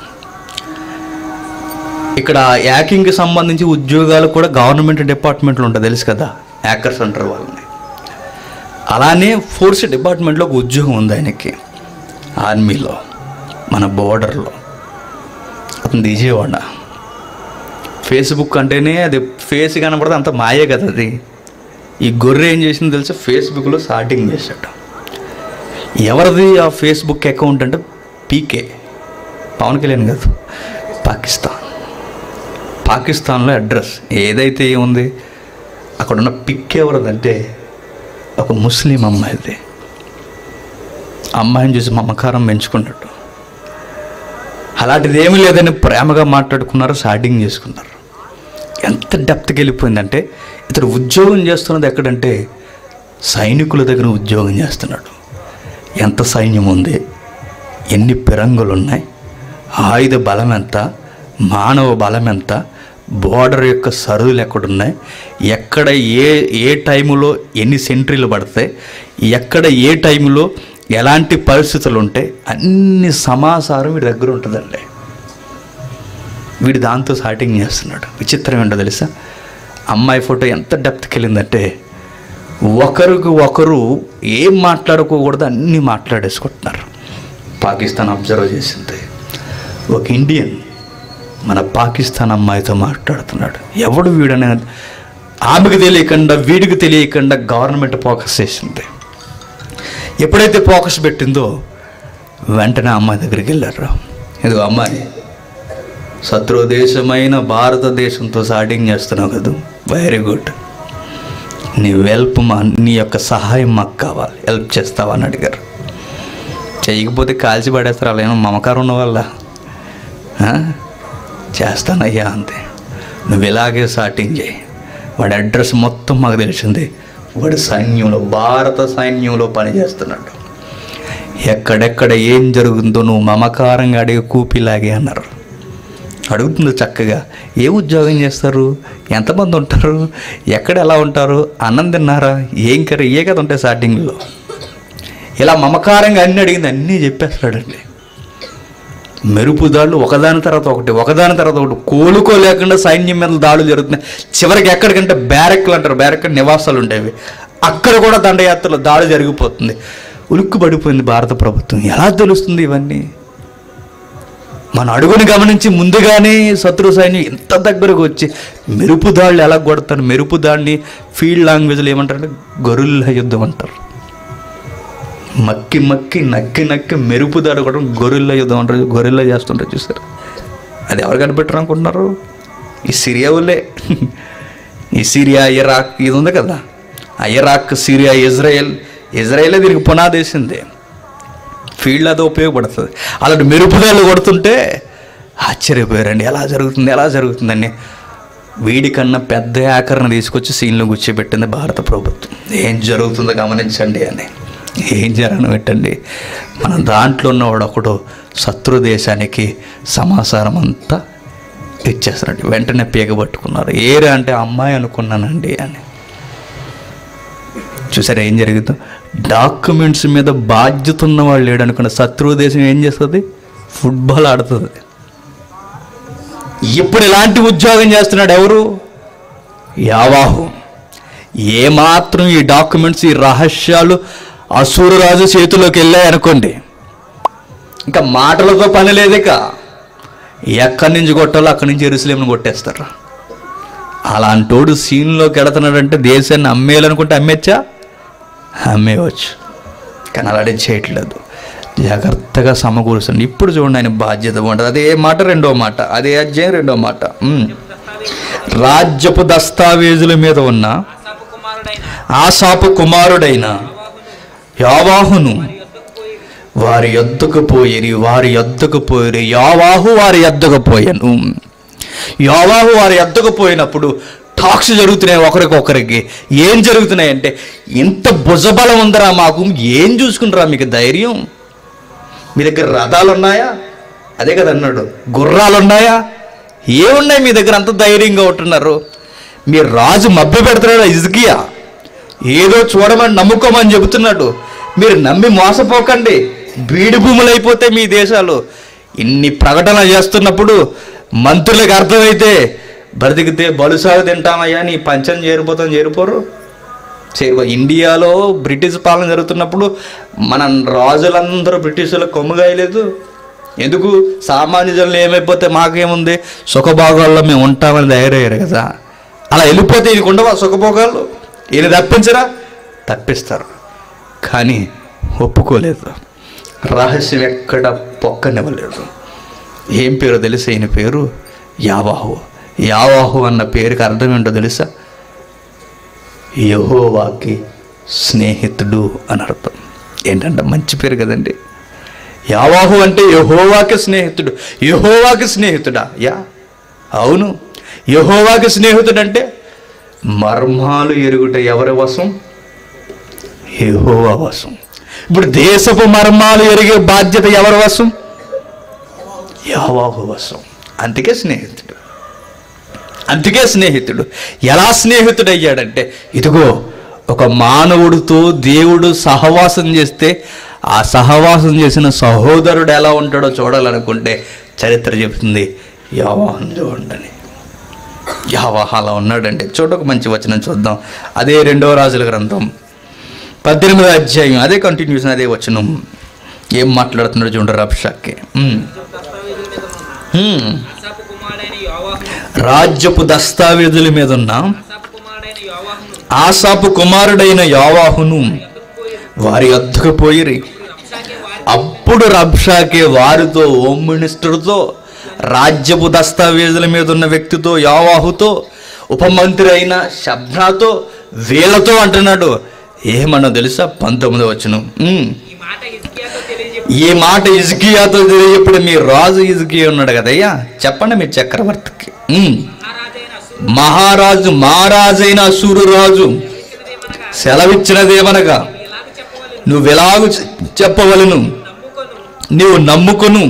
ఇక్కడ హ్యాకింగ్కి సంబంధించి ఉద్యోగాలు కూడా గవర్నమెంట్ డిపార్ట్మెంట్లో ఉంటుంది తెలుసు కదా, హ్యాకర్స్ అంటారు వాళ్ళని. అలానే ఫోర్స్ డిపార్ట్మెంట్లో ఒక ఉద్యోగం ఉంది ఆయనకి, ఆర్మీలో, మన బోర్డర్లో. అతను విజయవాడ. ఫేస్బుక్ అంటేనే అది ఫేస్ కనపడితే అంత మాయే కదా అది. ఈ గొర్రె ఏం చేసింది తెలుసా? ఫేస్బుక్లో సార్టింగ్ చేశాడు. ఎవరిది ఆ ఫేస్బుక్ అకౌంట్ అంటే పీకే, పవన్ కళ్యాణ్ కాదు, పాకిస్తాన్లో అడ్రస్ ఏదైతే ఏముంది అక్కడున్న పిక్ ఎవరిదంటే ఒక ముస్లిం అమ్మాయిది. అమ్మాయిని చూసి మమకారం పెంచుకున్నట్టు. అలాంటిది ఏమీ లేదని ప్రేమగా మాట్లాడుకున్నారు, సార్టింగ్ చేసుకున్నారు. ఎంత డెప్త్కి వెళ్ళిపోయిందంటే ఇతడు ఉద్యోగం చేస్తున్నది ఎక్కడంటే సైనికుల దగ్గర ఉద్యోగం చేస్తున్నాడు. ఎంత సైన్యం ఉంది, ఎన్ని పిరంగులు ఉన్నాయి, ఆయుధ బలం ఎంత, మానవ బలం ఎంత, బోర్డర్ యొక్క సరువులు ఎక్కడున్నాయి, ఎక్కడ ఏ టైములో ఎన్ని సెంట్రీలు పడతాయి, ఎక్కడ ఏ టైంలో ఎలాంటి పరిస్థితులు ఉంటాయి, అన్ని సమాచారం వీడి దగ్గర ఉంటుందండి. వీడు దాంతో సార్టింగ్ చేస్తున్నాడు. విచిత్రం ఏంటో తెలుసా? అమ్మాయి ఫోటో ఎంత డెప్త్కి వెళ్ళిందంటే ఒకరికి ఒకరు ఏం మాట్లాడుకోకూడదు అన్నీ మాట్లాడేసుకుంటున్నారు. పాకిస్తాన్ అబ్జర్వ్ చేసింది. ఒక ఇండియన్ మన పాకిస్తాన్ అమ్మాయితో మాట్లాడుతున్నాడు. ఎవడు వీడనే ఆమెకు తెలియకుండా వీడికి తెలియకుండా గవర్నమెంట్ ఫోకస్ చేసింది. ఎప్పుడైతే ఫోకస్ పెట్టిందో వెంటనే అమ్మాయి దగ్గరికి వెళ్ళారు. ఇదిగో అమ్మాయి, శత్రు దేశమైన భారతదేశంతో సార్టింగ్ చేస్తున్నావు కదా, వెరీ గుడ్, నీ యొక్క సహాయం మాకు కావాలి, హెల్ప్ చేస్తావా అని అడిగారు. చేయకపోతే కాల్చి పడేస్తారు. అలా ఏమో మమకారం ఉన్న వల్ల చేస్తానయ్యా అంతే, నువ్వు ఇలాగే సార్టింగ్ చేయి. వాడి అడ్రస్ మొత్తం మాకు తెలిసింది. వాడు సైన్యంలో, భారత సైన్యంలో పనిచేస్తున్నాడు. ఎక్కడెక్కడ ఏం జరుగుతుందో నువ్వు మమకారంగా అడిగి కూపిలాగే అన్నారు. అడుగుతుంది చక్కగా, ఏ ఉద్యోగం చేస్తారు, ఎంతమంది ఉంటారు, ఎక్కడ ఎలా ఉంటారు, అన్నం తిన్నారా, ఏం కర్రీ, ఏ కదా ఉంటాయి స్టార్టింగ్లో. ఇలా మమకారంగా అన్నీ అడిగింది, అన్నీ చెప్పేస్తాడండి. మెరుపు దాడులు ఒకదాని తర్వాత ఒకటి కోలుకోలేకుండా సైన్యం మీద దాడులు జరుగుతున్నాయి. చివరికి ఎక్కడికంటే బ్యారెక్లు అంటారు, బ్యారెక్ నివాసాలు ఉండేవి, అక్కడ కూడా దండయాత్రలో దాడి జరిగిపోతుంది. ఉలిక్కు పడిపోయింది భారత ప్రభుత్వం. ఎలా తెలుస్తుంది ఇవన్నీ? మన అడుగుని గమనించి ముందుగానే శత్రు సైన్యం ఇంత దగ్గరకు వచ్చి మెరుపు దాడులు ఎలా కొడతారు? మెరుపు దాడిని ఫీల్డ్ లాంగ్వేజ్లో ఏమంటారంటే గొరిల్లా యుద్ధం అంటారు. నక్కి మెరుపు దాడి కూడా గొరిల్లా యుద్ధం అంటారు. గొరిల్లా చేస్తుంటారు చూసారు. అది ఎవరు కనిపెట్టరు అనుకుంటున్నారు? ఈ సిరియా వాళ్ళే. ఈ సిరియా, ఇరాక్ ఇది ఉంది కదా, ఆ ఇరాక్, సిరియా, ఇజ్రాయెలే దీనికి పునాదేసింది. ఫీల్డ్ అది ఉపయోగపడుతుంది. అలాంటి మెరుపుదాళ్ళు కొడుతుంటే ఆశ్చర్యపోయారండి, ఎలా జరుగుతుందని. వీడికన్నా పెద్ద హ్యాకర్ని తీసుకొచ్చి సీన్లో కూర్చోబెట్టింది భారత ప్రభుత్వం. ఏం జరుగుతుందో గమనించండి అని. ఏం జరగను పెట్టండి, మన దాంట్లో ఉన్నవాడు ఒకడు శత్రు దేశానికి సమాచారం అంతా ఇచ్చేస్తారండి. వెంటనే పీగబట్టుకున్నారు. ఏరా అంటే అమ్మాయి అనుకున్నానండి అని. చూసారా ఏం జరిగిందో? డాక్యుమెంట్స్ మీద బాధ్యత ఉన్నవాళ్ళు లేడు అనుకున్న శత్రువు దేశం ఏం చేస్తుంది? ఫుట్బాల్ ఆడుతుంది. ఇప్పుడు ఇలాంటి ఉద్యోగం చేస్తున్నాడు ఎవరు? యావాహు. ఏమాత్రం ఈ డాక్యుమెంట్స్, ఈ రహస్యాలు అసూరు రాజు చేతిలోకి వెళ్ళాయనుకోండి, ఇంకా మాటలతో పని లేదు. ఇక ఎక్కడి నుంచి కొట్టాలో అక్కడి నుంచి యెరూషలేమును కొట్టేస్తారు. అలాంటోడు సీన్లోకి వెళుతున్నాడంటే దేశాన్ని అమ్మేయాలనుకుంటే అమ్మేచ్చా? అమ్మేయవచ్చు. కానీ అలాంటి చేయట్లేదు. జాగ్రత్తగా సమకూరుస్తుంది. ఇప్పుడు చూడండి ఆయన బాధ్యత ఉంటుంది. అదే మాట రెండో మాట, అదే అధ్యాయం రెండో మాట. రాజ్యపు దస్తావేజుల మీద ఉన్న ఆసాపు కుమారుడైన యోవాహును వారి యొద్దకు పోయిరి, వారి యొద్దకు పోయిరి. యోవాహు వారి యొద్దకు పోయాను. యోవాహు వారి యొద్దకు పోయినప్పుడు టాక్స్ జరుగుతున్నాయి ఒకరికొకరికి. ఏం జరుగుతున్నాయంటే, ఇంత భుజబలం ఉందరా మాకు, ఏం చూసుకుంటారా మీకు ధైర్యం? మీ దగ్గర రథాలు ఉన్నాయా? అదే కదా అన్నాడు. గుర్రాలు ఉన్నాయా? ఏమున్నాయి మీ దగ్గర? అంత ధైర్యంగా ఉంటున్నారు. మీ రాజు మభ్య పెడుతున్నాడు హిజ్కియా, ఏదో చూడమని నమ్ముకోమని చెబుతున్నాడు. మీరు నమ్మి మోసపోకండి, బీడి భూములు అయిపోతే మీ దేశాలు. ఇన్ని ప్రకటన చేస్తున్నప్పుడు మంత్రులకు అర్థమైతే బ్రతికితే బలుసాగు తింటామయ్యా, నీ పంచం చేరిపోరు. ఇండియాలో బ్రిటిష్ పాలన జరుగుతున్నప్పుడు మన రాజులందరూ బ్రిటిషులకు కొమ్ముగాయలేదు. ఎందుకు? సామాన్య జనులు ఏమైపోతే మాకేముంది, సుఖభోగాల్లో మేము ఉంటామని ధైర్యయ్యారు కదా. అలా వెళ్ళిపోతే ఈయనకు ఉండవా సుఖభోగాలు? ఈయన తప్పించరా? తప్పిస్తారు. కానీ ఒప్పుకోలేదు. రహస్యం ఎక్కడ పొక్కనివ్వలేదు. ఏం పేరు తెలుసా? ఈయన పేరు యావాహు. యావాహు అన్న పేరుకి అర్థం ఏంటో తెలుసా? యెహోవాకి స్నేహితుడు అని అర్థం. ఏంటంటే మంచి పేరు కదండి. యావాహు అంటే యెహోవాకి స్నేహితుడు. యెహోవాకి స్నేహితుడా? యా, అవును. యెహోవాకి స్నేహితుడు అంటే మర్మాలు ఎరుగుట ఎవరి వశం? యెహోవా వశం. ఇప్పుడు దేశపు మర్మాలు ఎరిగే బాధ్యత ఎవరి వశం? యావాహు వశం. అందుకే స్నేహితుడు. అందుకే స్నేహితుడు. ఎలా స్నేహితుడు అయ్యాడంటే, ఇదిగో ఒక మానవుడితో దేవుడు సహవాసం చేస్తే ఆ సహవాసం చేసిన సహోదరుడు ఎలా ఉంటాడో చూడాలనుకుంటే చరిత్ర చెప్తుంది. యావాహును చూడండి. యావాహు అలా ఉన్నాడంటే చూడక మంచి వచనం చూద్దాం. అదే 2వ రాజుల గ్రంథం 18వ అధ్యాయం, అదే కంటిన్యూషన్, అదే వచనం. ఏం మాట్లాడుతున్నాడు చూడండి రబ్షాక్కి. రాజ్యపు దస్తావేజుల మీద ఉన్న ఆసాపు కుమారుడైన యోవాహును వారి యొద్దకు పోయిరి. అప్పుడు రబ్షాకే వారితో, హోమ్ మినిస్టర్తో, రాజ్యపు దస్తావేజుల మీద ఉన్న వ్యక్తితో, యోవాహుతో, ఉపమంత్రి అయిన షబ్నాతో, వీళ్ళతో అంటున్నాడు. ఏమన్నా తెలుసా? 19వ వచనం. ఈ మాట హిజ్కియాతో తెలియప్పుడు, మీ రాజు హిజ్కియా ఉన్నాడు కదయ్యా, చెప్పండి మీ చక్రవర్తికి, మహారాజు మారాజైన అసూరు రాజు సెలవిచ్చినదేమనగా, నువ్వెలాగు చెప్పవలను, నీవు నమ్ముకొను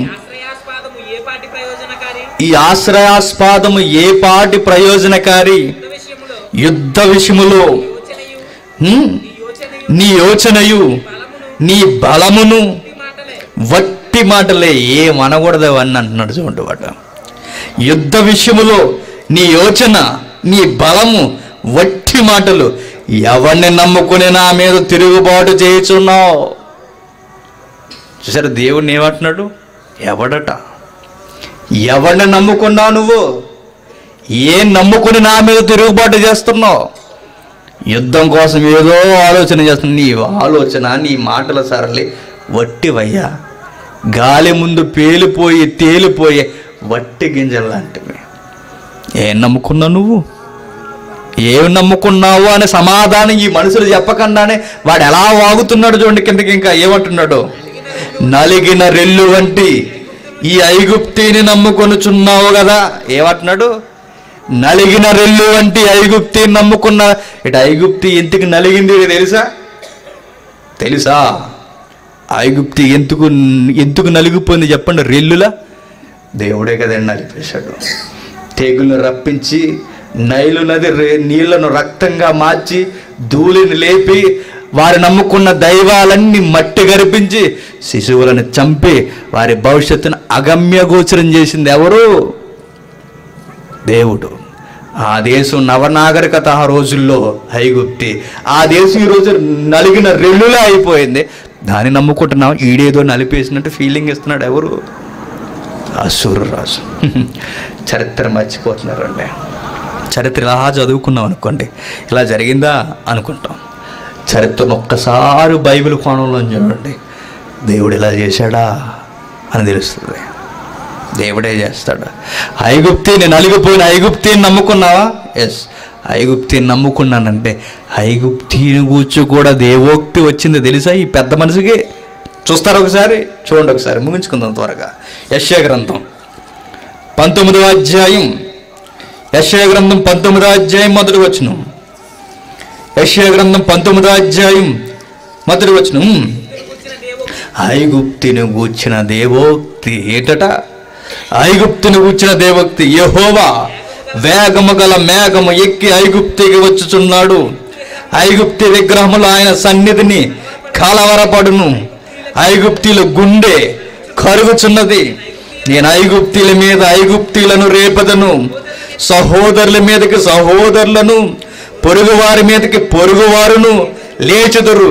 ఈ ఆశ్రయాస్పాదము ఏ పాటి ప్రయోజనకారి, యుద్ధ విషయములో నీ యోచనయు నీ బలమును వట్టి మాటలే, ఏమనకూడదు అవన్నీ అంటున్నాడు చూడండి వాడు. యుద్ధ విషయములో నీ యోచన నీ బలము వట్టి మాటలు, ఎవరిని నమ్ముకుని నా మీద తిరుగుబాటు చేయుచున్నావు. చూసారు దేవుడిని ఏమంటున్నాడు? ఎవడట? ఎవరిని నమ్ముకున్నావు నువ్వు? ఏం నమ్ముకుని నా మీద తిరుగుబాటు చేస్తున్నావు? యుద్ధం కోసం ఏదో ఆలోచన చేస్తున్నావు. నీ ఆలోచన నీ మాటల సరళి వట్టివయ్యా, గాలి ముందు పేలిపోయి తేలిపోయే వట్టి గింజలు లాంటివి. ఏం నమ్ముకున్నావు నువ్వు? ఏం నమ్ముకున్నావు అనే సమాధానం ఈ మనుషులు చెప్పకుండానే వాడు ఎలా వాగుతున్నాడు చూడండి కిందకి. ఇంకా ఏమంటున్నాడు? నలిగిన రెల్లు వంటి ఈ ఐగుప్తిని నమ్ముకొనుచున్నావు కదా. ఏమంటున్నాడు? నలిగిన రెల్లు వంటి ఐగుప్తిని నమ్ముకున్న. ఇటు ఐగుప్తి ఎందుకు నలిగింది తెలుసా? ఐగుప్తి ఎందుకు నలిగిపోయింది చెప్పండి? రెల్లులా? దేవుడే కదండి నలిపేశాడు. తెగులు రప్పించి నైలు నది నీళ్లను రక్తంగా మార్చి ధూళిని లేపి వారు నమ్ముకున్న దైవాలన్నీ మట్టి గరిపించి శిశువులను చంపి వారి భవిష్యత్తును అగమ్య గోచరం చేసింది ఎవరు? దేవుడు. ఆ దేశం నవనాగరికత ఆ రోజుల్లో ఐగుప్తి. ఆ దేశం ఈరోజు నలిగిన రెల్లులా అయిపోయింది. దాన్ని నమ్ముకుంటున్నాం. ఈడేదో నలిపేసినట్టు ఫీలింగ్ ఇస్తున్నాడు. ఎవరు? అసూరు రాజు. చరిత్ర మర్చిపోతున్నారండి. చరిత్ర ఇలా చదువుకున్నాం అనుకోండి, ఇలా జరిగిందా అనుకుంటాం. చరిత్రను ఒక్కసారి బైబిల్ కోణంలో చూడండి, దేవుడు ఇలా చేశాడా అని తెలుస్తుంది. దేవుడే చేస్తాడు. ఐగుప్తిని, నలిగిపోయిన ఐగుప్తిని నమ్ముకున్నావా? ఎస్, ఐగుప్తిని నమ్ముకున్నానంటే ఐగుప్తిని కూర్చు కూడా దేవోక్తి వచ్చింది తెలుసా ఈ పెద్ద మనిషికి? చూస్తారు ఒకసారి, చూడండి ఒకసారి, ముగించుకుందాం త్వరగా. యెషయా గ్రంథం 19వ అధ్యాయం, యెషయా గ్రంథం 19వ అధ్యాయం మొదటి వచనం. యెషయా గ్రంథం 19వ అధ్యాయం మొదటి వచనం. ఐగుప్తిని గూర్చిన దేవోక్తి ఏటట? ఐగుప్తిని గూర్చిన దేవోక్తి, యెహోవా వేగము గల మేఘము ఎక్కి ఐగుప్తికి వచ్చుచున్నాడు. ఐగుప్తి విగ్రహములు ఆయన సన్నిధిని కలవరపడును. ఐగుప్తిల గుండె కరుగుచున్నది. నేను ఐగుప్తిల మీద ఐగుప్తిలను రేపదను, సహోదరుల మీదకి సహోదరులను, పొరుగువారి మీదకి పొరుగువారును లేచెదరు.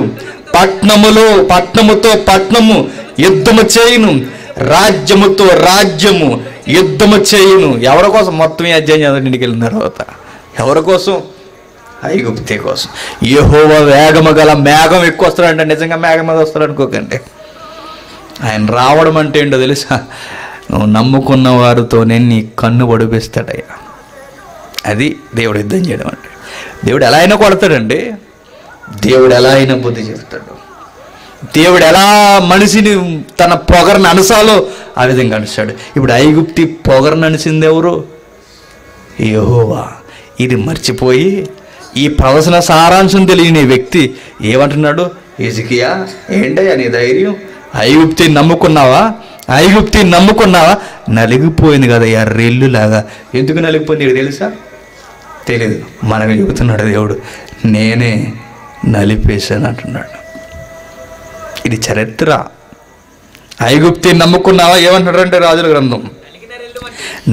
పట్నముతో పట్నము యుద్ధము చేయును, రాజ్యముతో రాజ్యము యుద్ధము చేయును. ఎవరి కోసం? మొత్తం ఈ అధ్యాయం చదవండి ఇంటికి వెళ్ళిన తర్వాత. ఎవరి కోసం? ఐగుప్తి కోసం. యెహోవా వేగము గల మేఘం ఎక్కువ వస్తాడంటే నిజంగా మేఘం మీద వస్తాడు అనుకోకండి. ఆయన రావడం అంటే ఏంటో తెలుసా? నువ్వు నమ్ముకున్న వారితోనే నీ కన్ను పొడిపిస్తాడయ్యా. అది దేవుడు యుద్ధం చేయడం అంటే. దేవుడు ఎలా అయినా కొడతాడండి. దేవుడు ఎలా అయినా బుద్ధి చెప్తాడు. దేవుడు ఎలా మనిషిని తన పొగరను అనసాలో ఆ విధంగా అనిస్తాడు. ఇప్పుడు ఐగుప్తి పొగరను అనిసింది ఎవరు? యెహోవా. ఇది మర్చిపోయి ఈ ప్రవచన సారాంశం తెలియని వ్యక్తి ఏమంటున్నాడు? హిజ్కియా, ఏంటయ్యా నీ ధైర్యం? ఐగుప్తిని నమ్ముకున్నావా? ఐగుప్తిని నమ్ముకున్నావా? నలిగిపోయింది కదయ్యా రెల్లులాగా. ఎందుకు నలిగిపోయింది తెలుసా? తెలియదు. మనకు చెబుతున్నాడు దేవుడు, నేనే నలిపేశాను అంటున్నాడు. ఇది చరిత్ర. ఐగుప్తిని నమ్ముకున్నావా? ఏమంటున్నాడంటే రాజుల గ్రంథం,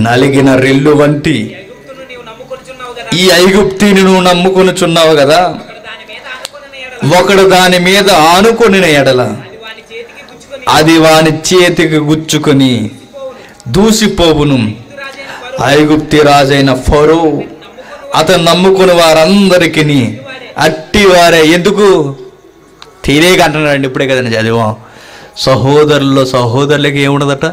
నలిగిన రెల్లు వంటి ఈ ఐగుప్తిని నువ్వు నమ్ముకొనుచున్నావు కదా, ఒకడు దాని మీద ఆనుకొనిన ఎడల అది వాని చేతికి గుచ్చుకొని దూసిపోవును. ఐగుప్తి రాజైన ఫరో అతను నమ్ముకుని వారందరికీ అట్టి వారే. ఎందుకు తెలియక అంటున్నాడండి. ఇప్పుడే కదండి చదివాం. సహోదరులకి ఏముండదట?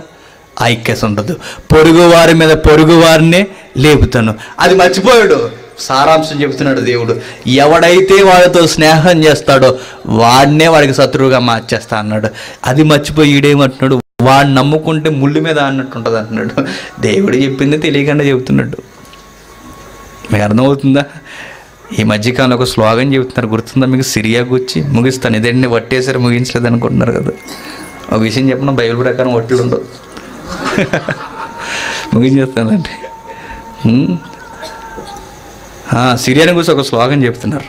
ఐక్యత ఉండదు. పొరుగు వారి మీద పొరుగు వారినే లేపుతాను. అది మర్చిపోయాడు. సారాంశం చెబుతున్నాడు దేవుడు. ఎవడైతే వాడితో స్నేహం చేస్తాడో వాడినే వాడికి శత్రువుగా మార్చేస్తా అన్నాడు. అది మర్చిపోయి ఈడేమంటున్నాడు? వాడిని నమ్ముకుంటే ముళ్ళు మీద అన్నట్టు ఉంటుంది అంటున్నాడు. దేవుడు చెప్పింది తెలియకుండా చెబుతున్నాడు. మీకు అర్థమవుతుందా? ఈ మధ్యకాలంలో ఒక స్లోగన్ చెబుతున్నారు, గుర్తుందా మీకు? సిరియా గుచ్చి ముగిస్తాను. ఇదేంటి వట్టేసరి ముగించలేదు అనుకుంటున్నారు కదా. ఒక విషయం చెప్పిన, బైబిల్ ప్రకారం వట్లు ఉండవు. ముగించేస్తానండి. సిరియాని గురించి ఒక స్లోగన్ చెప్తున్నారు.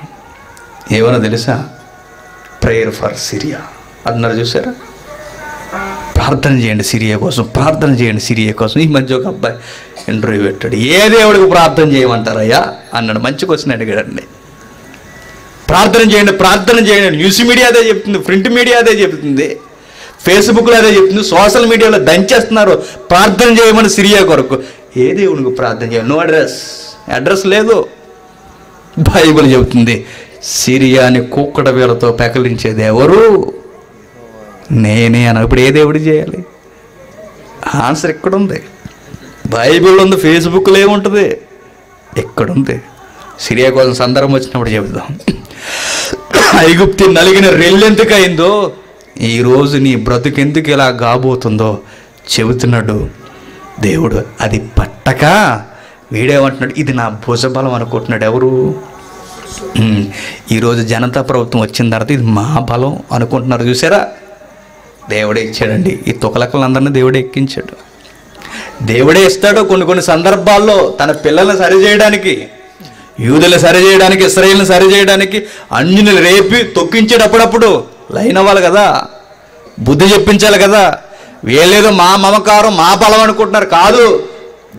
ఏమన్నా తెలుసా? ప్రేయర్ ఫర్ సిరియా అన్నారు. చూసారా? ప్రార్థన చేయండి సిరియా కోసం, ప్రార్థన చేయండి సిరియా కోసం. ఈ మధ్య ఒక అబ్బాయి ఇంటర్వ్యూ పెట్టాడు. ఏ దేవుడికి ప్రార్థన చేయమంటారయ్యా అన్నాడు. మంచి క్వశ్చన్ అడిగాడండి. ప్రార్థన చేయండి, ప్రార్థన చేయండి. న్యూస్ మీడియా అదే చెప్తుంది, ప్రింట్ మీడియా అదే చెప్తుంది, ఫేస్బుక్లో అదే చెప్తుంది, సోషల్ మీడియాలో దంచేస్తున్నారు ప్రార్థన చేయమని సిరియా కొరకు. ఏ దేవునికి ప్రార్థన చేయాలి? నో అడ్రస్ లేదు. బైబిల్ చెబుతుంది సిరియాని కుక్కట వేలతో పెకలించేది ఎవరు? నేనే అన్న. ఇప్పుడు ఏ దేవుడికి చేయాలి? ఆన్సర్ ఎక్కడుంది? బైబిల్లో ఉంది, ఫేస్బుక్లో ఏముంటుంది? ఎక్కడుంది? సిరియా కోసం సందర్భం వచ్చినప్పుడు చెబుదాం. ఐగుప్తి నలిగిన రెల్లెందుకయిందో, ఈరోజు నీ బ్రతుకెందుకు ఇలా కాబోతుందో చెబుతున్నాడు దేవుడు. అది పట్టక వీడేమంటున్నాడు? ఇది నా భుజబలం అనుకుంటున్నాడు. ఎవరు? ఈరోజు జనతా ప్రభుత్వం వచ్చిన తర్వాత ఇది మా బలం అనుకుంటున్నారు. చూసారా? దేవుడే ఇచ్చాడండి. ఈ తుకలకలందరినీ దేవుడే ఎక్కించాడు. దేవుడే ఇస్తాడు కొన్ని సందర్భాల్లో తన పిల్లల్ని సరిచేయడానికి, యూదులను సరిచేయడానికి, ఇశ్రాయేలుని సరిచేయడానికి అన్యుని రేపి తొక్కించేటప్పుడప్పుడు లైన్ అవ్వాలి కదా, బుద్ధి చెప్పించాలి కదా. వీళ్ళేదో మా మమకారం మా బలం అనుకుంటున్నారు. కాదు,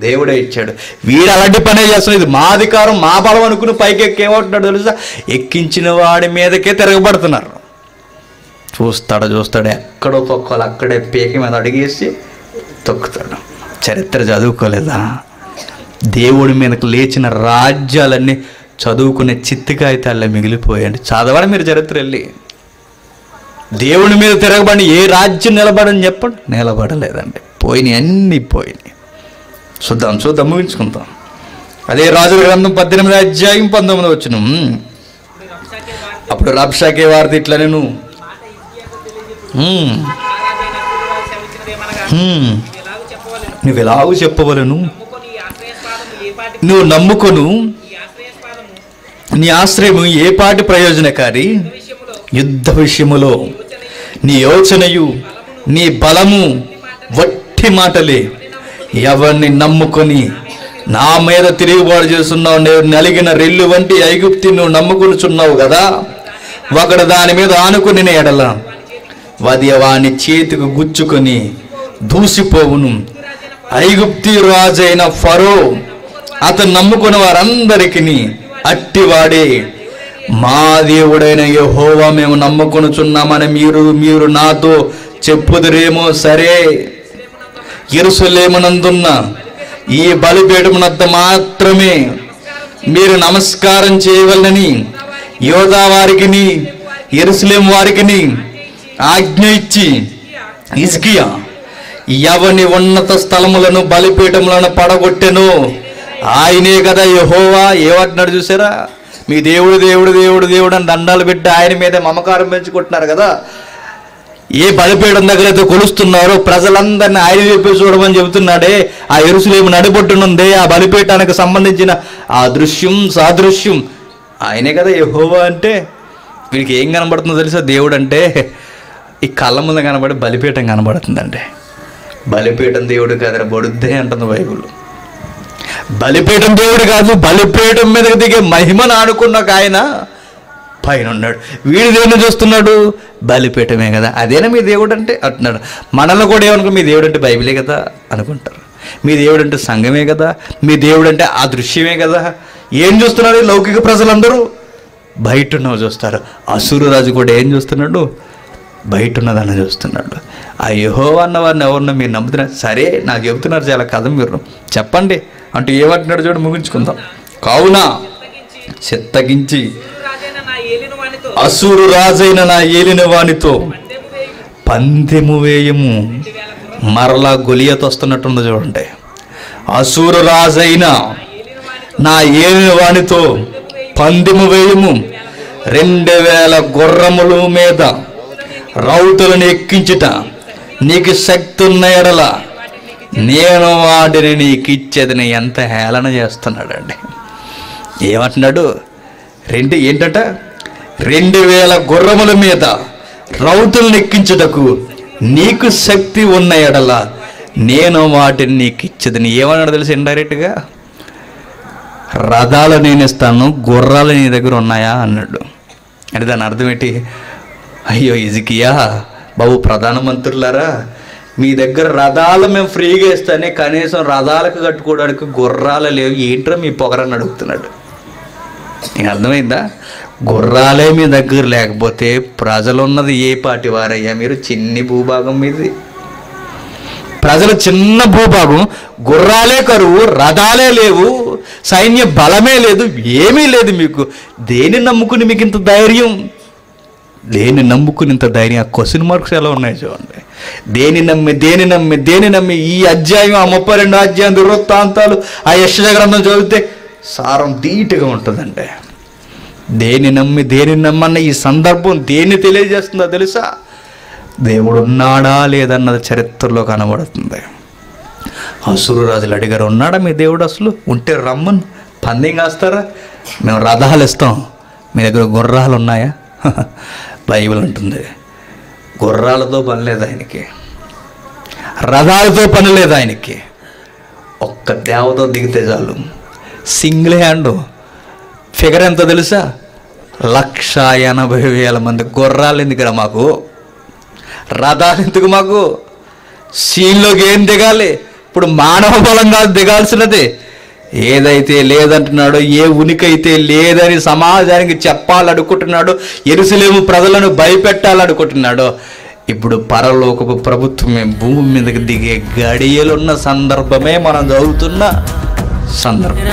దేవుడే ఇచ్చాడు. వీడు అలాంటి పనే చేస్తున్నాడు. ఇది మా అధికారం, మా బలం అనుకుని పైకి ఎక్కేమంటున్నాడు తెలుసా? ఎక్కించిన వాడి మీదకే తిరగబడుతున్నారు. చూస్తాడు ఎక్కడో తొక్కాలి అక్కడే పీక మీద అడిగేసి తొక్కుతాడు. చరిత్ర చదువుకోలేదా? దేవుడి మీదకు లేచిన రాజ్యాలన్నీ చదువుకునే చిత్తికాయితాల్లో మిగిలిపోయాయండి. చదవని మీరు చరిత్ర వెళ్ళి. దేవుడి మీద తిరగబడి ఏ రాజ్యం నిలబడని చెప్పండి, నిలబడలేదండి. పోయినాయి, అన్నీ పోయినాయి. చూద్దాం ముగించుకుందాం. అదే రాజుల గ్రంథం 18వ అధ్యాయం 19వ వచనం. అప్పుడు రబ్షాకే వార్త ఇట్లా, నేను నువ్వు ఎలాగూ చెప్పవలను, నువ్వు నమ్ముకొను నీ ఆశ్రయము ఏ పాటి ప్రయోజనకారి, యుద్ధ విషయములో నీ యోచనయు నీ బలము వట్టి మాటలే. ఎవరిని నమ్ముకొని నా మీద తిరుగుబాటు చేస్తున్నావు? నేను నలిగిన రెల్లు వంటి ఐగుప్తి నువ్వు నమ్ముకొనుచున్నావు కదా. ఒకడు దాని మీద ఆనుకుని ఎడల వది వాని చేతికి గుచ్చుకొని దూసిపోవును. ఐగుప్తి రాజైన ఫరో అతను నమ్ముకున్న వారందరికీ అట్టివాడే. మా దేవుడైన యెహోవా మేము నమ్ముకొనుచున్నామని మీరు నాతో చెప్పుదురేమో. సరే, యెరూషలేమునందున్న ఈ బలిపీఠమునద్ద మాత్రమే మీరు నమస్కారం చేయవలనని యోధా వారికిని యెరూషలేము వారికిని ఆజ్ఞ ఇచ్చి హిజ్కియా ఎవని ఉన్నత స్థలములను బలిపీఠములను పడగొట్టెను. ఆయనే కదా యెహోవా. ఏమంటున్నాడు చూసారా? మీ దేవుడు దేవుడు దేవుడు దేవుడు అని దండాలు పెట్టి ఆయన మీద మమకారం పెంచుకుంటున్నారు కదా. ఏ బలిపీఠం దగ్గర అయితే కొలుస్తున్నారో ప్రజలందరినీ ఆయన చెప్పి చూడమని చెబుతున్నాడే. ఆ యెరూషలేము నడిబొట్టునుందే ఆ బలిపీఠానికి సంబంధించిన ఆ దృశ్యం సాదృశ్యం ఆయనే కదా యెహోవా అంటే. వీడికి ఏం కనబడుతుందో తెలుసా? దేవుడు అంటే ఈ కళ్ళ ముందు కనబడి బలిపీఠం కనబడుతుందండి. బలిపీఠం దేవుడు కాదు, బొడుద్దే అంటుంది బైబిల్. బలిపీఠం దేవుడు కాదు, బలిపీఠం మీదకి దిగే మహిమను ఆడుకున్న ఒక ఆయన పైన ఉన్నాడు. వీడు దేవుని చూస్తున్నాడు, బలిపీఠమే కదా. అదేనా మీ దేవుడు అంటే అంటున్నాడు. మనల్ని కూడా ఏమనుకో, మీ దేవుడు అంటే బైబిలే కదా అనుకుంటారు. మీ దేవుడు అంటే సంఘమే కదా, మీ దేవుడు అంటే ఆ దృశ్యమే కదా. ఏం చూస్తున్నారు లౌకిక ప్రజలందరూ? బయట ఉన్నవి చూస్తారు. అసురు రాజు కూడా ఏం చూస్తున్నాడు? బయట ఉన్నదాన్ని చూస్తున్నాడు. ఆ యెహోవా అన్న వారిని ఎవరన్నా మీరు నమ్ముతున్నారు? సరే, నాకు చెబుతున్నారు చాలా కథ, మీరు చెప్పండి అంటూ ఏమంటున్నాడు చూడు, ముగించుకుందాం. కావున చెత్తగించి అసురు రాజైన నా ఏలిన వానితో పందెము వేయము. మరలా గొలియత్ వస్తున్నట్టుంది చూడండి. అసురు రాజైన నా ఏలిన వానితో పందెము వేయము. 2000 గుర్రముల మీద రౌతులను ఎక్కించుట నీకు శక్తి ఉన్న ఎడల నేను వాటిని నీకు ఇచ్చేదని ఎంత హేళన చేస్తున్నాడండి. ఏమంటున్నాడు? ఏంటంట? 2000 గుర్రముల మీద రౌతులను ఎక్కించుటకు నీకు శక్తి ఉన్న ఎడల నేను వాటిని నీకు ఇచ్చేదని. ఏమన్నాడు తెలుసు? ఇండైరెక్ట్గా రథాలు నేను ఇస్తాను, గుర్రాలు నీ దగ్గర ఉన్నాయా అన్నాడు. అంటే దాని అర్థం ఏంటి? అయ్యో హిజ్కియా బాబు, ప్రధానమంత్రులారా, మీ దగ్గర రథాలు మేము ఫ్రీగా ఇస్తానే, కనీసం రథాలకు కట్టుకోవడానికి గుర్రాలు లేవు, ఏంట్రా మీ పొగరని అడుగుతున్నాడు. నీకు అర్థమైందా? గుర్రాలే మీ దగ్గర లేకపోతే ప్రజలు ఉన్నది ఏ పాటి వారయ్యా మీరు? చిన్ని భూభాగం మీది, ప్రజలు చిన్న భూభాగం, గుర్రాలే కరువు, రథాలే లేవు, సైన్య బలమే లేదు, ఏమీ లేదు మీకు. దేన్ని నమ్ముకుని మీకు ఇంత ధైర్యం? దేన్ని నమ్ముకుని ఇంత ధైర్యం? ఆ క్వశ్చన్ మార్క్స్ ఎలా ఉన్నాయి చూడండి. దేని నమ్మి ఈ అధ్యాయం, ఆ 32 అధ్యాయం దుర్వృత్తాంతాలు, ఆ యెషయా గ్రంథం చదివితే సారం ధీటుగా ఉంటుందండి. దేని నమ్మన్న ఈ సందర్భం దేన్ని తెలియజేస్తుందో తెలుసా? దేవుడు ఉన్నాడా లేదన్నది చరిత్రలో కనబడుతుంది. అసురు రాజులు అడిగారు, ఉన్నాడా మీ దేవుడు? అసలు ఉంటే రమ్మని పందెం కాస్తారా? మేము రథాలు ఇస్తాం, మీ దగ్గర గుర్రాలు ఉన్నాయా? బైబిల్ ఉంటుంది, గుర్రాలతో పని లేదు ఆయనకి, రథాలతో పని లేదు ఆయనకి. ఒక్క దేవతో దిగితే చాలు. Single hand. ఫిగర్ ఎంత తెలుసా? 180,000 మంది. గుర్రాలు ఎందుకురా మాకు? రథాలు ఎందుకు మాకు? సీన్లోకి ఏం దిగాలి? ఇప్పుడు మానవ బలంగా దిగాల్సినదే. ఏదైతే లేదంటున్నాడో, ఏ ఉనికి అయితే లేదని సమాజానికి చెప్పాలనుకుంటున్నాడో, యెరూషలేము ప్రజలను భయపెట్టాలనుకుంటున్నాడో, ఇప్పుడు పరలోకపు ప్రభుత్వమే భూమి మీదకి దిగే గడియలున్న సందర్భమే మనం చదువుతున్న సందర్భం.